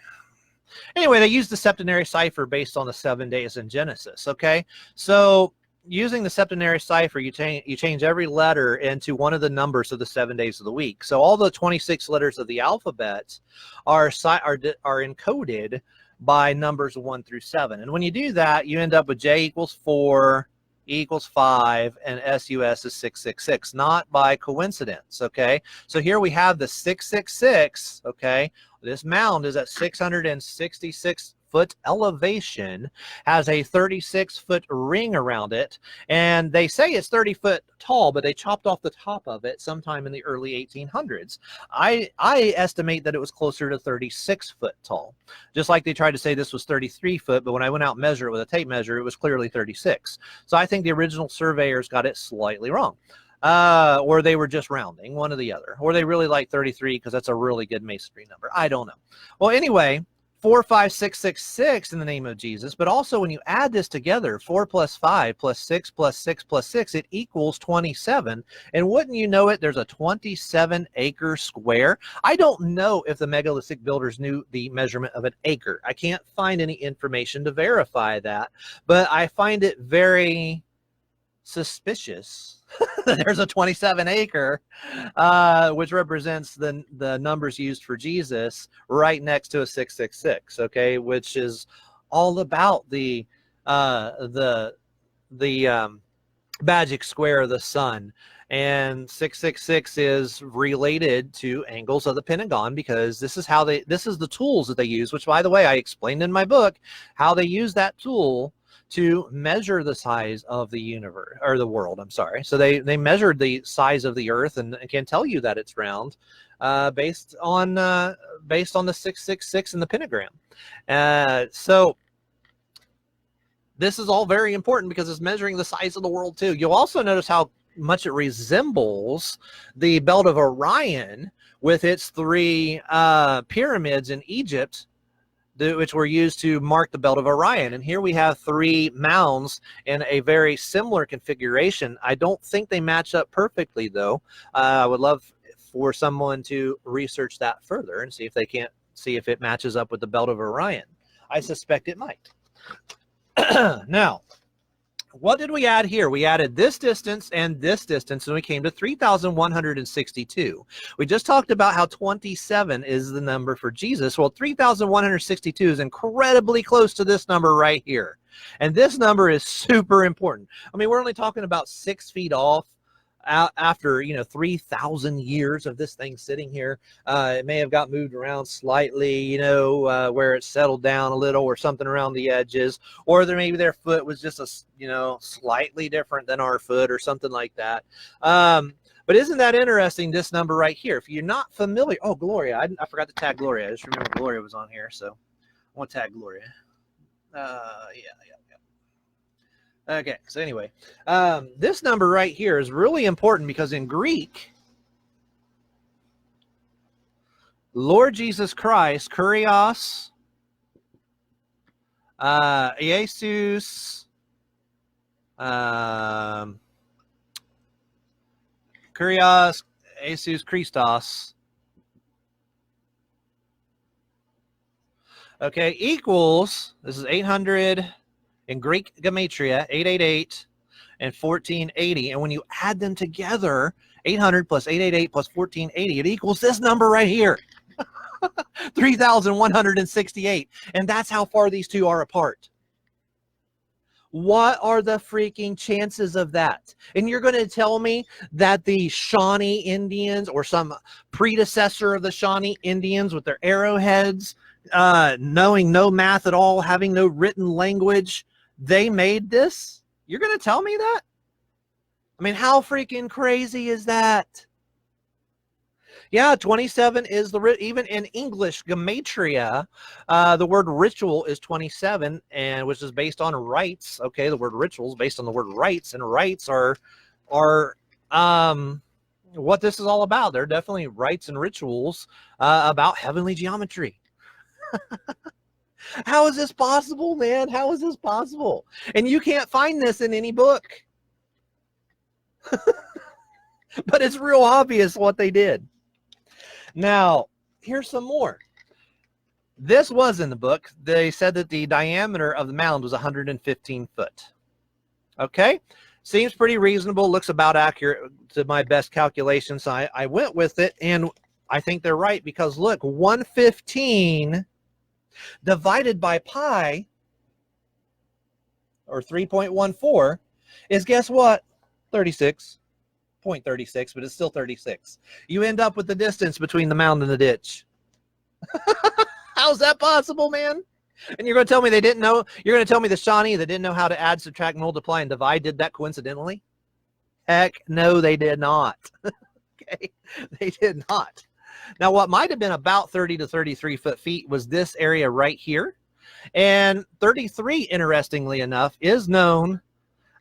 Anyway, they used the septenary cipher based on the 7 days in Genesis. Okay, so using the septenary cipher, you change every letter into one of the numbers of the 7 days of the week. So all the 26 letters of the alphabet are encoded by numbers 1 through 7. And when you do that, you end up with J equals 4, E equals 5, and SUS is 666, not by coincidence. Okay, so here we have the 666. Okay, this mound is at 666-foot elevation, has a 36-foot ring around it, and they say it's 30 foot tall, but they chopped off the top of it sometime in the early 1800s. I estimate that it was closer to 36 foot tall, just like they tried to say this was 33 foot, but when I went out and measured it with a tape measure, it was clearly 36. So I think the original surveyors got it slightly wrong. Or they were just rounding, one or the other, or they really like 33 because that's a really good masonry number. I don't know. Well, anyway, 45666 in the name of Jesus, but also when you add this together, 4 plus 5 plus 6 plus 6 plus 6, it equals 27. And wouldn't you know it, there's a 27-acre square. I don't know if the megalithic builders knew the measurement of an acre. I can't find any information to verify that, but I find it very suspicious there's a 27 acre, which represents the numbers used for Jesus right next to a 666. Okay, which is all about the magic square of the sun. And 666 is related to angles of the Pentagon, because this is the tools that they use, which, by the way, I explained in my book how they use that tool to measure the size of the universe, or the world, I'm sorry. So they measured the size of the earth and can tell you that it's round based on the 666 and the pentagram. So this is all very important because it's measuring the size of the world too. You'll also notice how much it resembles the belt of Orion with its 3 pyramids in Egypt, which were used to mark the belt of Orion. And here we have 3 mounds in a very similar configuration. I don't think they match up perfectly, though. I would love for someone to research that further and see if they can't see if it matches up with the belt of Orion. I suspect it might. Now, what did we add here? We added this distance and this distance, and we came to 3,162. We just talked about how 27 is the number for Jesus. Well, 3,162 is incredibly close to this number right here. And this number is super important. I mean, we're only talking about 6 feet off after 3,000 years of this thing sitting here. It may have got moved around slightly, where it settled down a little or something around the edges, or maybe their foot was just slightly different than our foot or something like that. But isn't that interesting, this number right here? If you're not familiar, oh, Gloria, I forgot to tag Gloria. I just remember Gloria was on here, so I want to tag Gloria. Yeah. Okay, so anyway, this number right here is really important because in Greek, Lord Jesus Christ, Kyrios, Jesus, Kyrios, Jesus Christos, okay, equals, this is 800 in Greek gematria, 888 and 1480. And when you add them together, 800 plus 888 plus 1480, it equals this number right here, 3,168. And that's how far these two are apart. What are the freaking chances of that? And you're going to tell me that the Shawnee Indians, or some predecessor of the Shawnee Indians with their arrowheads, knowing no math at all, having no written language, they made this? You're going to tell me that? I mean, how freaking crazy is that? Yeah, 27 is even in English gematria, the word ritual is 27, and which is based on rites. Okay, the word ritual is based on the word rites, and rites are what this is all about. They're definitely rites and rituals about heavenly geometry. How is this possible, man? How is this possible? And you can't find this in any book. But it's real obvious what they did. Now, here's some more. This was in the book. They said that the diameter of the mound was 115 foot. Okay? Seems pretty reasonable. Looks about accurate to my best calculations. So I went with it, and I think they're right because, look, 115 divided by pi, or 3.14, is, guess what? 36.36, but it's still 36. You end up with the distance between the mound and the ditch. How's that possible, man? And you're going to tell me they didn't know? You're going to tell me the Shawnee that didn't know how to add, subtract, multiply, and divide did that coincidentally? Heck no, they did not. Okay, they did not. Now, what might have been about 30 to 33 feet was this area right here. And 33, interestingly enough, is known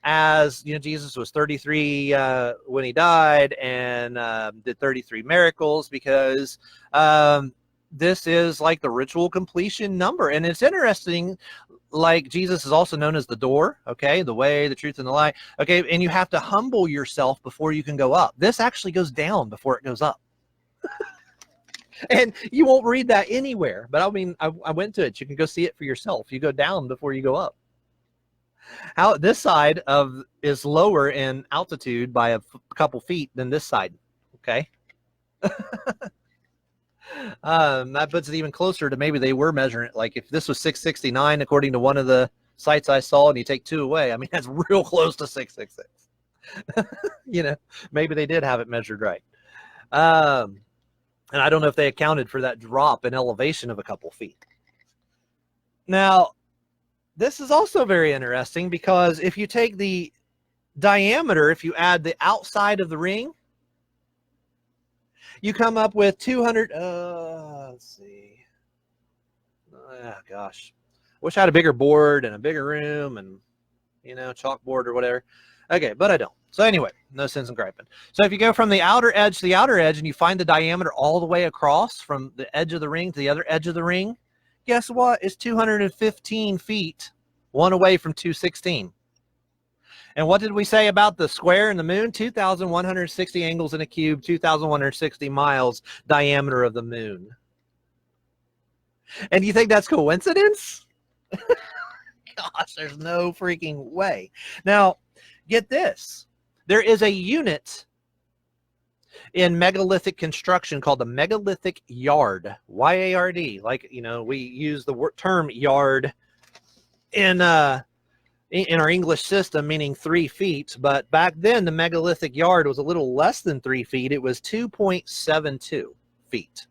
as, Jesus was 33 when he died, and did 33 miracles, because this is like the ritual completion number. And it's interesting, like Jesus is also known as the door, okay, the way, the truth, and the light, okay, and you have to humble yourself before you can go up. This actually goes down before it goes up. And you won't read that anywhere, but I mean, I went to it. You can go see it for yourself. You go down before you go up. How this side of is lower in altitude by a couple feet than this side, okay. That puts it even closer to maybe they were measuring it. Like if this was 669, according to one of the sites I saw, and you take 2 away, I mean, that's real close to 666. You know, maybe they did have it measured right. And I don't know if they accounted for that drop in elevation of a couple feet. Now, this is also very interesting because if you take the diameter, if you add the outside of the ring, you come up with 200. Let's see. Oh, gosh. Wish I had a bigger board and a bigger room and, you know, chalkboard or whatever. Okay, but I don't. So anyway, no sense in griping. So if you go from the outer edge to the outer edge and you find the diameter all the way across from the edge of the ring to the other edge of the ring, guess what? It's 215 feet, one away from 216. And what did we say about the square and the moon? 2,160 angles in a cube, 2,160 miles diameter of the moon. And you think that's coincidence? Gosh, there's no freaking way. Now, get this. There is a unit in megalithic construction called the megalithic yard, Y-A-R-D. Like, you know, we use the term yard in our English system, meaning 3 feet. But back then, the megalithic yard was a little less than 3 feet. It was 2.72 feet.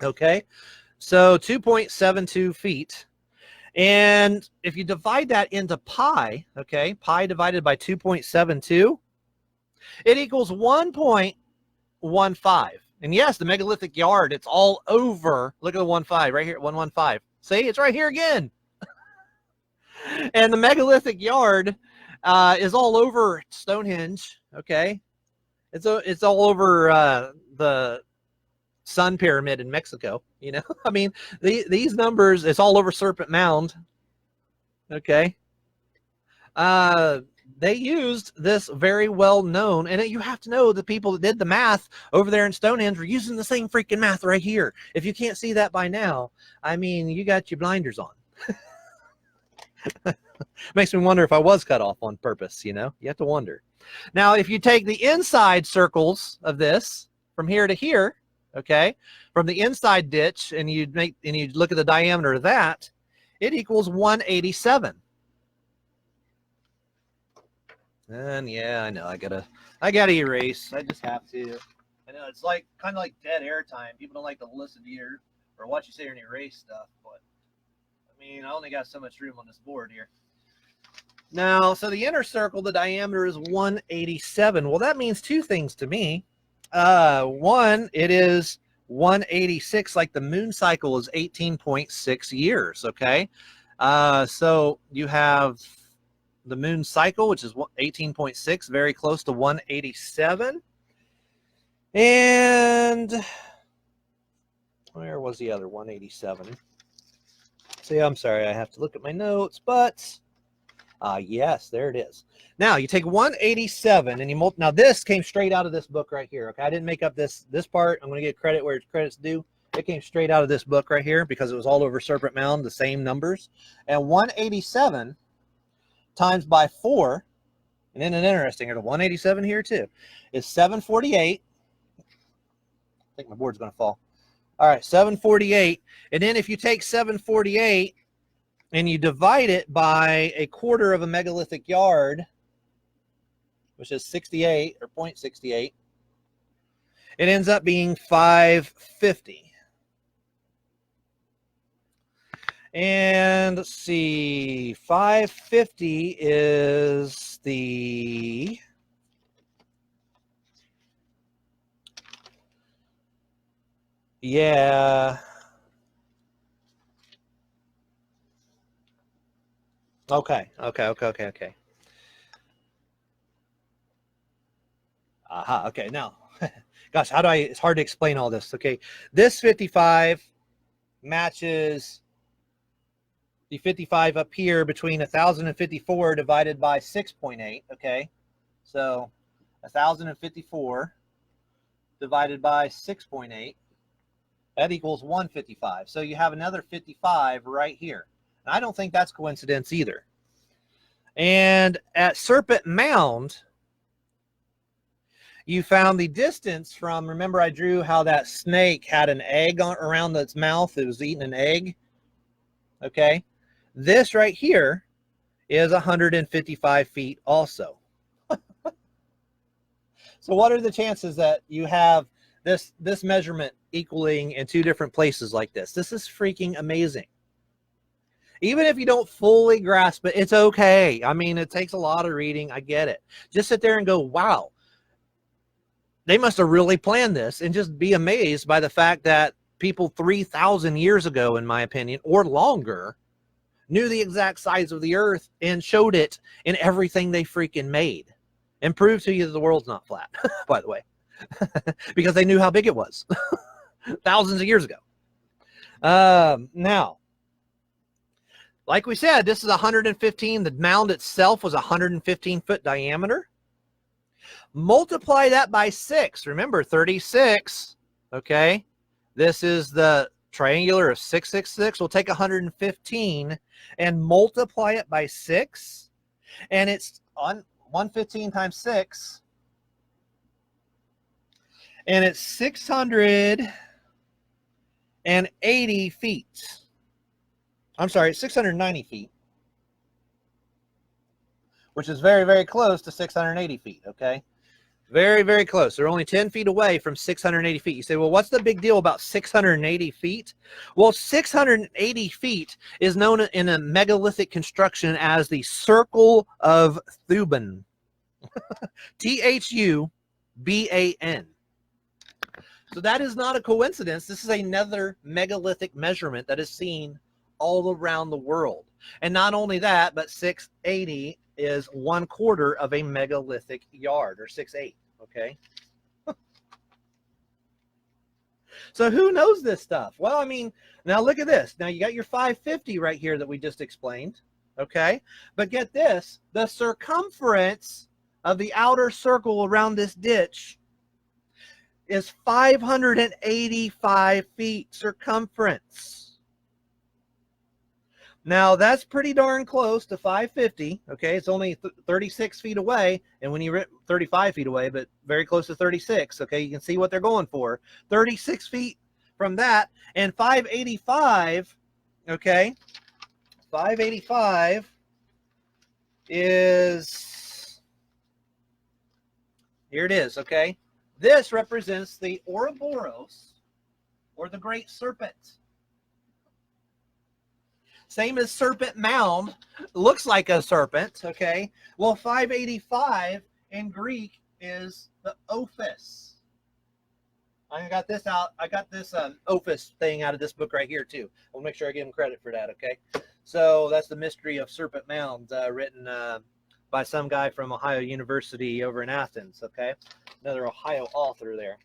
Okay, so 2.72 feet. And if you divide that into pi, okay, pi divided by 2.72, it equals 1.15. And yes, the megalithic yard, it's all over. Look at the 1.5 right here, 1.15. See, it's right here again. And the megalithic yard is all over Stonehenge, okay? It's all over the Sun Pyramid in Mexico, you know. I mean, these numbers, it's all over Serpent Mound, okay. They used this very well known, and you have to know the people that did the math over there in Stonehenge were using the same freaking math right here. If you can't see that by now, I mean, you got your blinders on. Makes me wonder if I was cut off on purpose, you know. You have to wonder. Now, if you take the inside circles of this from here to here, okay, from the inside ditch, and you look at the diameter of that, it equals 187. And yeah, I know I gotta erase. I just have to. I know it's like kind of like dead air time. People don't like to listen to you or watch you say and erase stuff, but I mean, I only got so much room on this board here. Now, so the inner circle, the diameter is 187. Well, that means 2 things to me. One, it is 186, like the moon cycle is 18.6 years, okay? So you have the moon cycle, which is 18.6, very close to 187. And where was the other 187? See, I'm sorry, I have to look at my notes, but yes, there it is. Now you take 187 and you now this came straight out of this book right here. Okay, I didn't make up this part. I'm going to get credit where credit's due. It came straight out of this book right here because it was all over Serpent Mound, the same numbers. And 187 times by 4, and then an interesting here, the 187 here too, is 748. I think my board's going to fall. All right, 748. And then if you take 748 and you divide it by a quarter of a megalithic yard, which is 68 or 0.68, it ends up being 550. And let's see, 550 is the Okay. Aha, okay, now, gosh, it's hard to explain all this. Okay. This 55 matches the 55 up here between 1,054 divided by 6.8. Okay. So 1,054 divided by 6.8. That equals 155. So you have another 55 right here. And I don't think that's coincidence either. And at Serpent Mound, you found the distance from, remember I drew how that snake had an egg around its mouth. It was eating an egg. Okay. This right here is 155 feet also. So what are the chances that you have this measurement equaling in two different places like this? This is freaking amazing. Even if you don't fully grasp it, it's okay. I mean, it takes a lot of reading. I get it. Just sit there and go, wow, they must have really planned this, and just be amazed by the fact that people 3,000 years ago, in my opinion, or longer, knew the exact size of the earth and showed it in everything they freaking made, and proved to you that the world's not flat, by the way, because they knew how big it was thousands of years ago. Now, like we said, this is 115. The mound itself was 115 foot diameter. Multiply that by 6. Remember, 36. Okay. This is the triangular of 666. We'll take 115 and multiply it by 6. And it's on 115 times 6. And it's 680 feet. I'm sorry, 690 feet, which is very, very close to 680 feet, okay? Very, very close. They're only 10 feet away from 680 feet. You say, well, what's the big deal about 680 feet? Well, 680 feet is known in a megalithic construction as the Circle of Thuban. Thuban. So that is not a coincidence. This is another megalithic measurement that is seen all around the world. And not only that, but 680 is 1/4 of a megalithic yard, or 6/8. Okay. So who knows this stuff? Well, I mean, now look at this. Now you got your 550 right here that we just explained. Okay. But get this, the circumference of the outer circle around this ditch is 585 feet circumference. Now, that's pretty darn close to 550, okay? It's only 36 feet away, and when you're 35 feet away, but very close to 36, okay? You can see what they're going for. 36 feet from that, and 585, okay? 585 is, here it is, okay? This represents the Ouroboros, or the Great Serpent. Same as Serpent Mound, looks like a serpent, okay? Well, 585 in Greek is the Ophis. I got this out. I got this Ophis thing out of this book right here, too. I'll make sure I give him credit for that, okay? So that's the mystery of Serpent Mound, written by some guy from Ohio University over in Athens, okay? Another Ohio author there.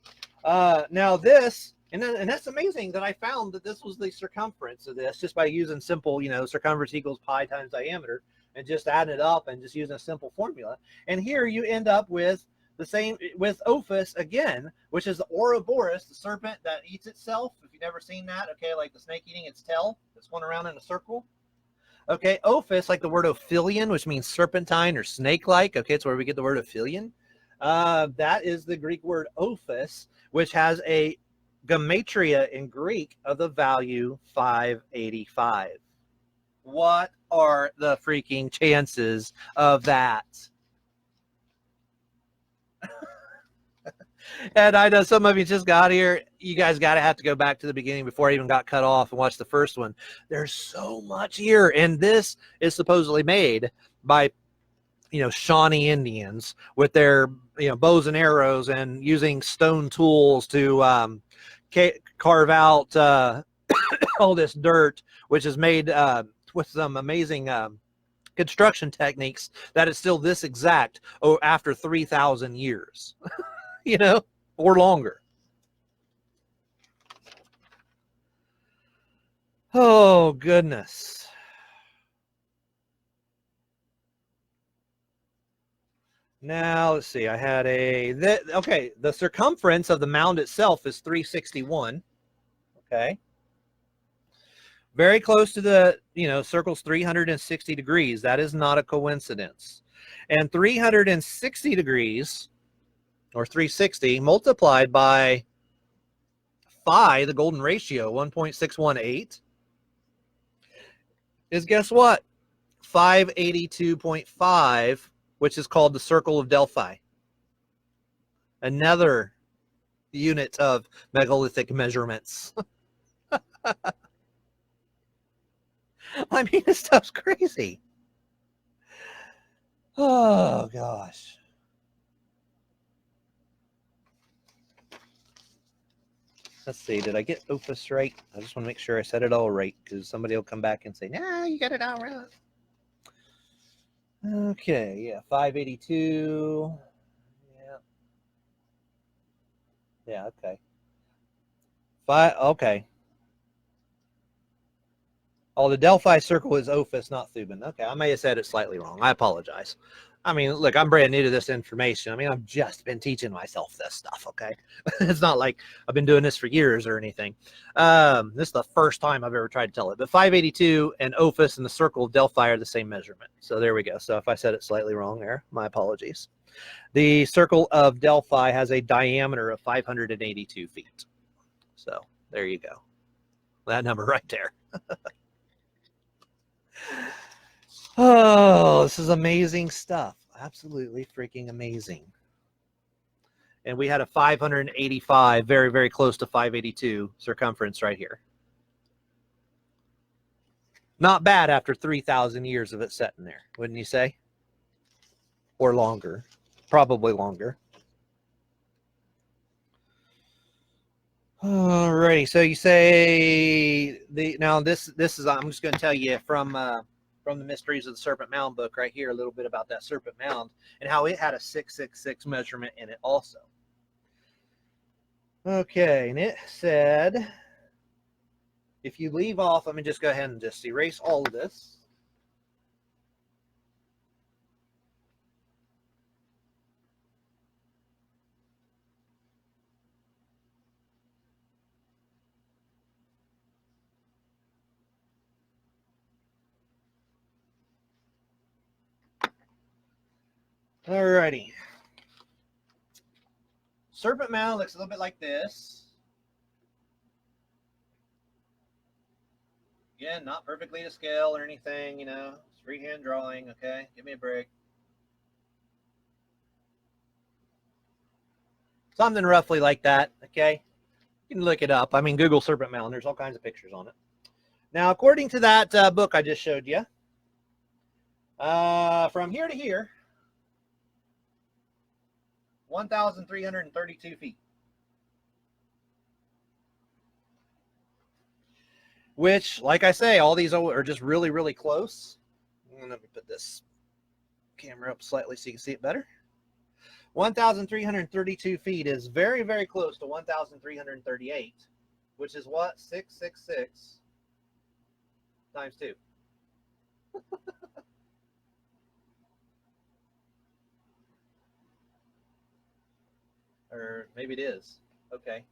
Now this... And that's amazing that I found that this was the circumference of this just by using simple, circumference equals pi times diameter, and just adding it up and just using a simple formula. And here you end up with the same, with Ophis again, which is the Ouroboros, the serpent that eats itself. If you've never seen that, okay, like the snake eating its tail, it's going around in a circle. Okay, Ophis, like the word Ophidian, which means serpentine or snake-like. Okay, it's where we get the word Ophidian. That is the Greek word Ophis, which has a gematria in Greek of the value 585. What are the freaking chances of that? And I know some of you just got here. You guys got to have to go back to the beginning before I even got cut off and watch the first one. There's so much here. And this is supposedly made by, Shawnee Indians with their, bows and arrows and using stone tools to carve out all this dirt, which is made with some amazing construction techniques that is still this exact after 3,000 years. or longer. Oh, goodness. Now, let's see. I had okay, the circumference of the mound itself is 361. Okay. Very close to the, circle's 360 degrees. That is not a coincidence. And 360 degrees, or 360, multiplied by phi, the golden ratio, 1.618, is, guess what? 582.5, which is called the circle of Delphi. Another unit of megalithic measurements. I mean, this stuff's crazy. Oh, gosh. Let's see. Did I get Opus right? I just want to make sure I said it all right, because somebody will come back and say, nah, you got it all right. Okay, yeah, 582. Yeah, okay. Okay. Oh, the Delphi circle is Ophis, not Thuban. Okay, I may have said it slightly wrong. I apologize. I mean, look, I'm brand new to this information. I mean, I've just been teaching myself this stuff, okay? It's not like I've been doing this for years or anything. This is the first time I've ever tried to tell it. But 582 and Ophis and the circle of Delphi are the same measurement. So there we go. So if I said it slightly wrong there, my apologies. The circle of Delphi has a diameter of 582 feet. So there you go. That number right there. Oh, this is amazing stuff. Absolutely freaking amazing. And we had a 585, very, very close to 582 circumference right here. Not bad after 3,000 years of it sitting there, wouldn't you say? Or longer. Probably longer. Alrighty, so you say now this is, I'm just going to tell you from the Mysteries of the Serpent Mound book right here a little bit about that Serpent Mound and how it had a 666 measurement in it also. Okay, and it said, if you leave off, let me just go ahead and just erase all of this. Alrighty. Serpent Mound looks a little bit like this. Again, not perfectly to scale or anything, it's freehand drawing, okay? Give me a break. Something roughly like that, okay? You can look it up. I mean, Google Serpent Mound. There's all kinds of pictures on it. Now, according to that book I just showed you, from here to here, 1,332 feet. Which, like I say, all these are just really, really close. Let me put this camera up slightly so you can see it better. 1,332 feet is very, very close to 1,338, which is what? 666 times 2. Or maybe it is. Okay.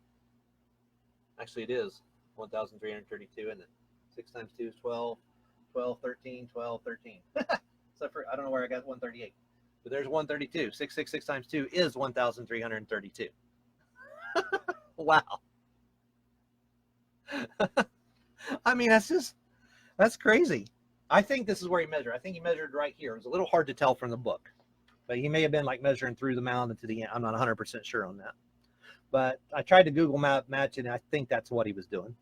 Actually, it is 1,332, isn't it? 6 times 2 is 12, 12, 13, 12, 13. So I don't know where I got 138. But there's 132. 666 times 2 is 1,332. Wow. I mean, that's crazy. I think this is where he measured. I think he measured right here. It was a little hard to tell from the book. But he may have been like measuring through the mound and to the end. I'm not 100% sure on that. But I tried to Google match, and I think that's what he was doing.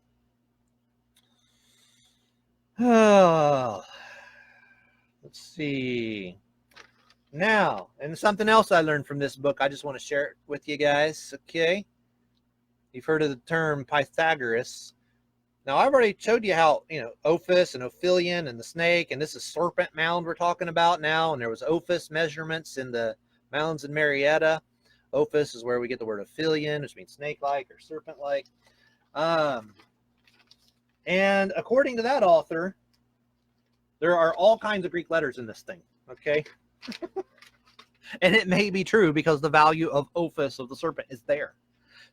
Oh, let's see. Now, and something else I learned from this book, I just want to share it with you guys, okay? You've heard of the term Pythagoras. Now, I've already showed you how, Ophis and Ophelion and the snake, and this is Serpent Mound we're talking about now, and there was Ophis measurements in the Mounds in Marietta. Ophis is where we get the word ophidian, which means snake-like or serpent-like. And according to that author, there are all kinds of Greek letters in this thing, okay? And it may be true because the value of Ophis, of the serpent, is there.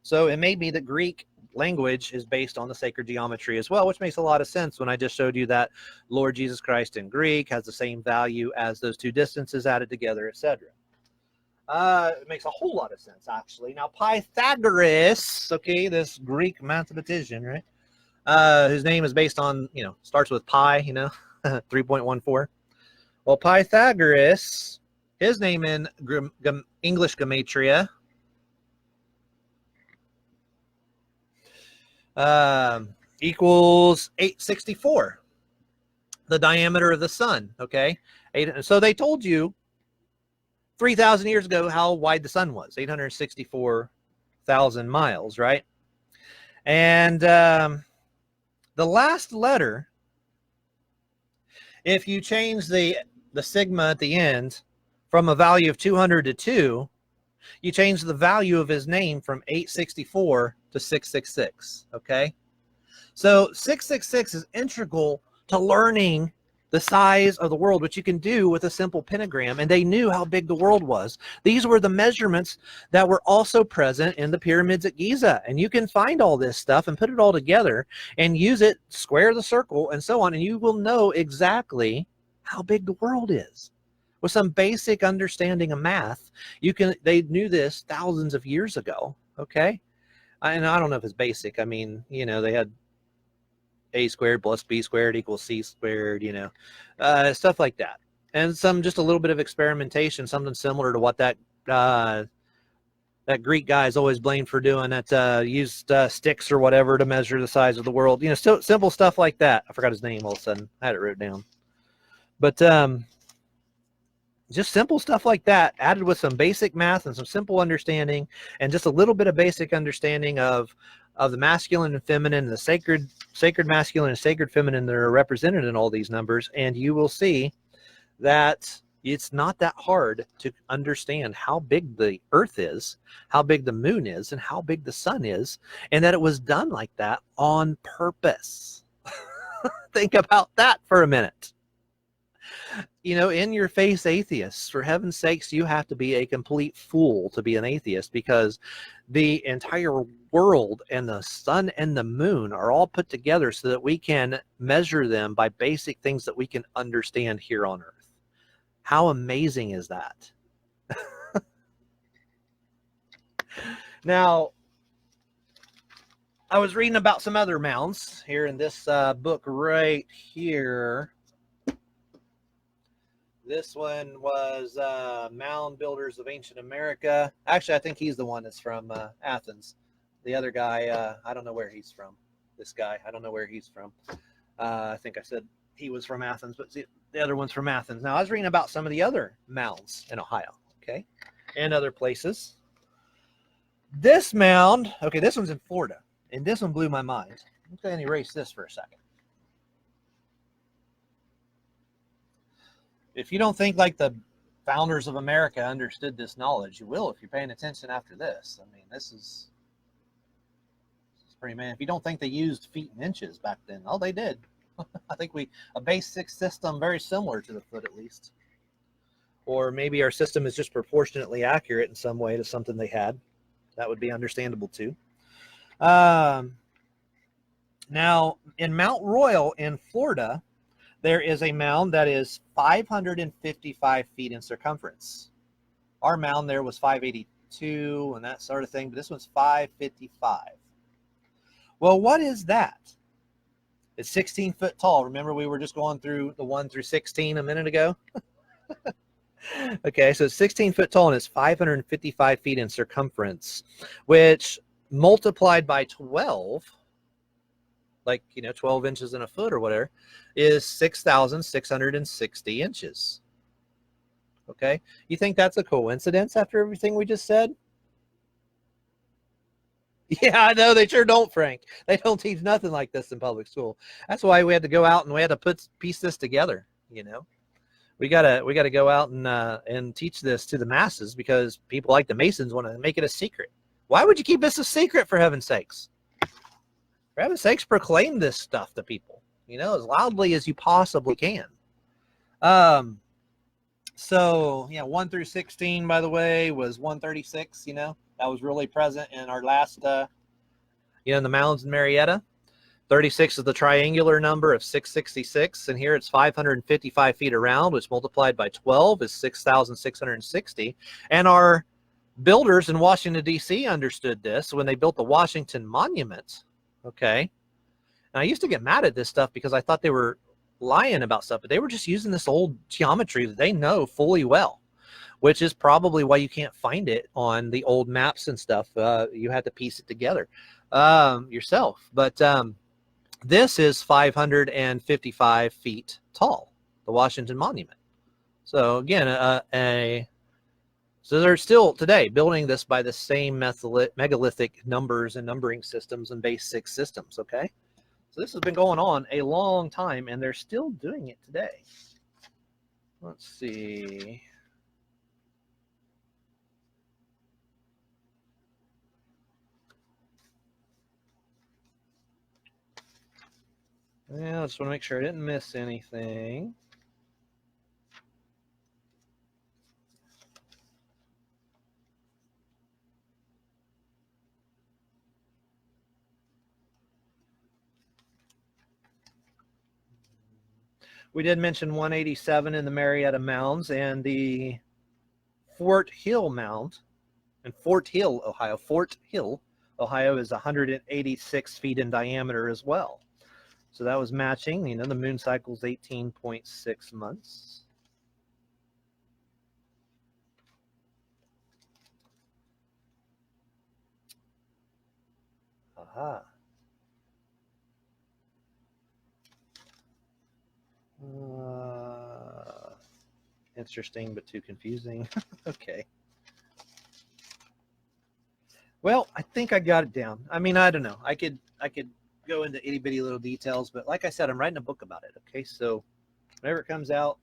So it may be that Greek language is based on the sacred geometry as well, which makes a lot of sense when I just showed you that Lord Jesus Christ in Greek has the same value as those two distances added together, etc. It makes a whole lot of sense, actually. Now, Pythagoras, okay, this Greek mathematician, right, whose name is based on, starts with pi, 3.14. Well, Pythagoras, his name in English gematria, equals 864, the diameter of the sun, okay? So they told you 3,000 years ago how wide the sun was, 864,000 miles, right? And the last letter, if you change the sigma at the end from a value of 200 to 2, you change the value of his name from 864 to 666, okay? So 666 is integral to learning the size of the world, which you can do with a simple pentagram, and they knew how big the world was. These were the measurements that were also present in the pyramids at Giza, and you can find all this stuff and put it all together and use it, square the circle, and so on, and you will know exactly how big the world is. With some basic understanding of math, they knew this thousands of years ago, okay? And I don't know if it's basic. I mean, they had a squared plus b squared equals c squared, stuff like that. And just a little bit of experimentation, something similar to what that Greek guy is always blamed for doing, that used sticks or whatever to measure the size of the world. So simple stuff like that. I forgot his name all of a sudden. I had it wrote down. But just simple stuff like that, added with some basic math and some simple understanding, and just a little bit of basic understanding of the masculine and feminine, the sacred masculine and sacred feminine that are represented in all these numbers, and you will see that it's not that hard to understand how big the earth is, how big the moon is, and how big the sun is, and that it was done like that on purpose. Think about that for a minute. In your face atheists, for heaven's sakes, you have to be a complete fool to be an atheist, because the entire world and the sun and the moon are all put together so that we can measure them by basic things that we can understand here on earth. How amazing is that? Now, I was reading about some other mounds here in this book right here. This one was Mound Builders of Ancient America. Actually, I think he's the one that's from Athens. The other guy, I don't know where he's from. This guy, I don't know where he's from. I think I said he was from Athens, but the other one's from Athens. Now, I was reading about some of the other mounds in Ohio, okay, and other places. This mound, okay, this one's in Florida, and this one blew my mind. I'm going to erase this for a second. If you don't think like the founders of America understood this knowledge, you will if you're paying attention after this. I mean, this is pretty man. If you don't think they used feet and inches back then, oh, they did. I think a basic system very similar to the foot at least. Or maybe our system is just proportionately accurate in some way to something they had. That would be understandable too. Now, in Mount Royal in Florida, there is a mound that is 555 feet in circumference. Our mound there was 582 and that sort of thing, but this one's 555. Well, what is that? It's 16 foot tall. Remember, we were just going through the 1 through 16 a minute ago? Okay, so it's 16 foot tall and it's 555 feet in circumference, which multiplied by 12, like, 12 inches in a foot or whatever, is 6,660 inches. Okay, you think that's a coincidence after everything we just said? Yeah, I know, they sure don't, Frank. They don't teach nothing like this in public school. That's why we had to go out and we had to piece this together, we gotta go out and teach this to the masses, because people like the Masons want to make it a secret. Why would you keep this a secret, for heaven's sakes? For heaven's sakes, proclaim this stuff to people, as loudly as you possibly can. So yeah, 1 through 16, by the way, was 136. That was really present in our last, in the Mounds in Marietta. 36 is the triangular number of 666, and here it's 555 feet around, which multiplied by 12 is 6,660. And our builders in Washington, D.C. understood this when they built the Washington Monument. Okay. And I used to get mad at this stuff because I thought they were lying about stuff, but they were just using this old geometry that they know fully well, which is probably why you can't find it on the old maps and stuff. You had to piece it together yourself. But this is 555 feet tall, the Washington Monument. So again, so they're still today building this by the same megalithic numbers and numbering systems and basic systems. Okay, so this has been going on a long time, and they're still doing it today. Let's see. Yeah, I just want to make sure I didn't miss anything. We did mention 187 in the Marietta Mounds and the Fort Hill Mound in Fort Hill, Ohio. Fort Hill, Ohio is 186 feet in diameter as well. So that was matching. The moon cycle is 18.6 months. Aha. Interesting, but too confusing. Okay. Well, I think I got it down. I mean, I don't know. I could go into itty bitty little details, but like I said, I'm writing a book about it. Okay, so whenever it comes out,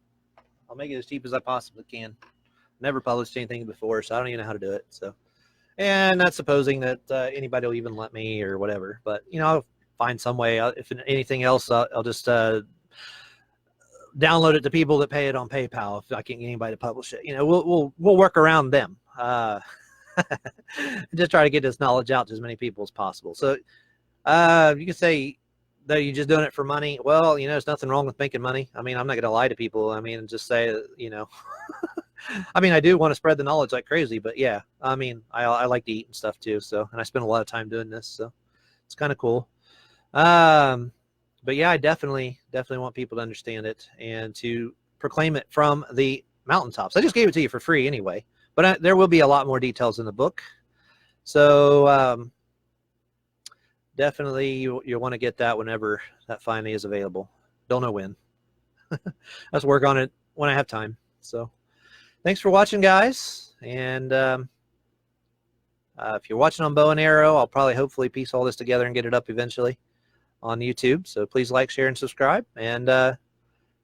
I'll make it as cheap as I possibly can. Never published anything before, so I don't even know how to do it. So, and not supposing that anybody will even let me or whatever. But I'll find some way. If anything else, I'll just download it to people that pay it on PayPal if I can't get anybody to publish it. We'll work around them. Just try to get this knowledge out to as many people as possible. So you can say that you're just doing it for money. Well, there's nothing wrong with making money. I mean, I'm not going to lie to people. I mean, just say, I mean, I do want to spread the knowledge like crazy, but yeah, I mean, I like to eat and stuff too. So, and I spend a lot of time doing this, so it's kind of cool. But yeah, I definitely want people to understand it and to proclaim it from the mountaintops. I just gave it to you for free anyway, but there will be a lot more details in the book. So definitely you'll want to get that whenever that finally is available. Don't know when. Let's work on it when I have time. So thanks for watching, guys. And if you're watching on Bow and Arrow, I'll probably hopefully piece all this together and get it up eventually on YouTube. So please like, share, and subscribe. And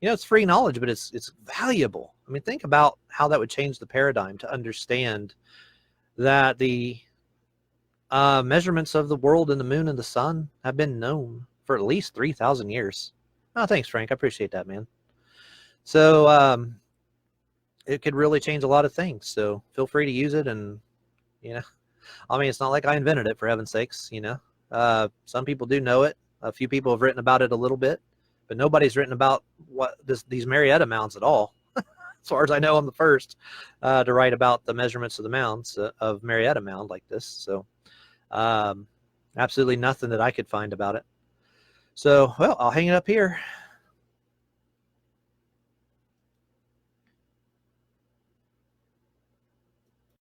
it's free knowledge, but it's valuable. I mean, think about how that would change the paradigm to understand that the measurements of the world and the moon and the sun have been known for at least 3,000 years. Oh, thanks, Frank. I appreciate that, man. So it could really change a lot of things. So feel free to use it. And I mean, it's not like I invented it, for heaven's sakes. Some people do know it. A few people have written about it a little bit, but nobody's written about these Marietta Mounds at all. As far as I know, I'm the first to write about the measurements of the mounds of Marietta Mound like this. So absolutely nothing that I could find about it. So, well, I'll hang it up here.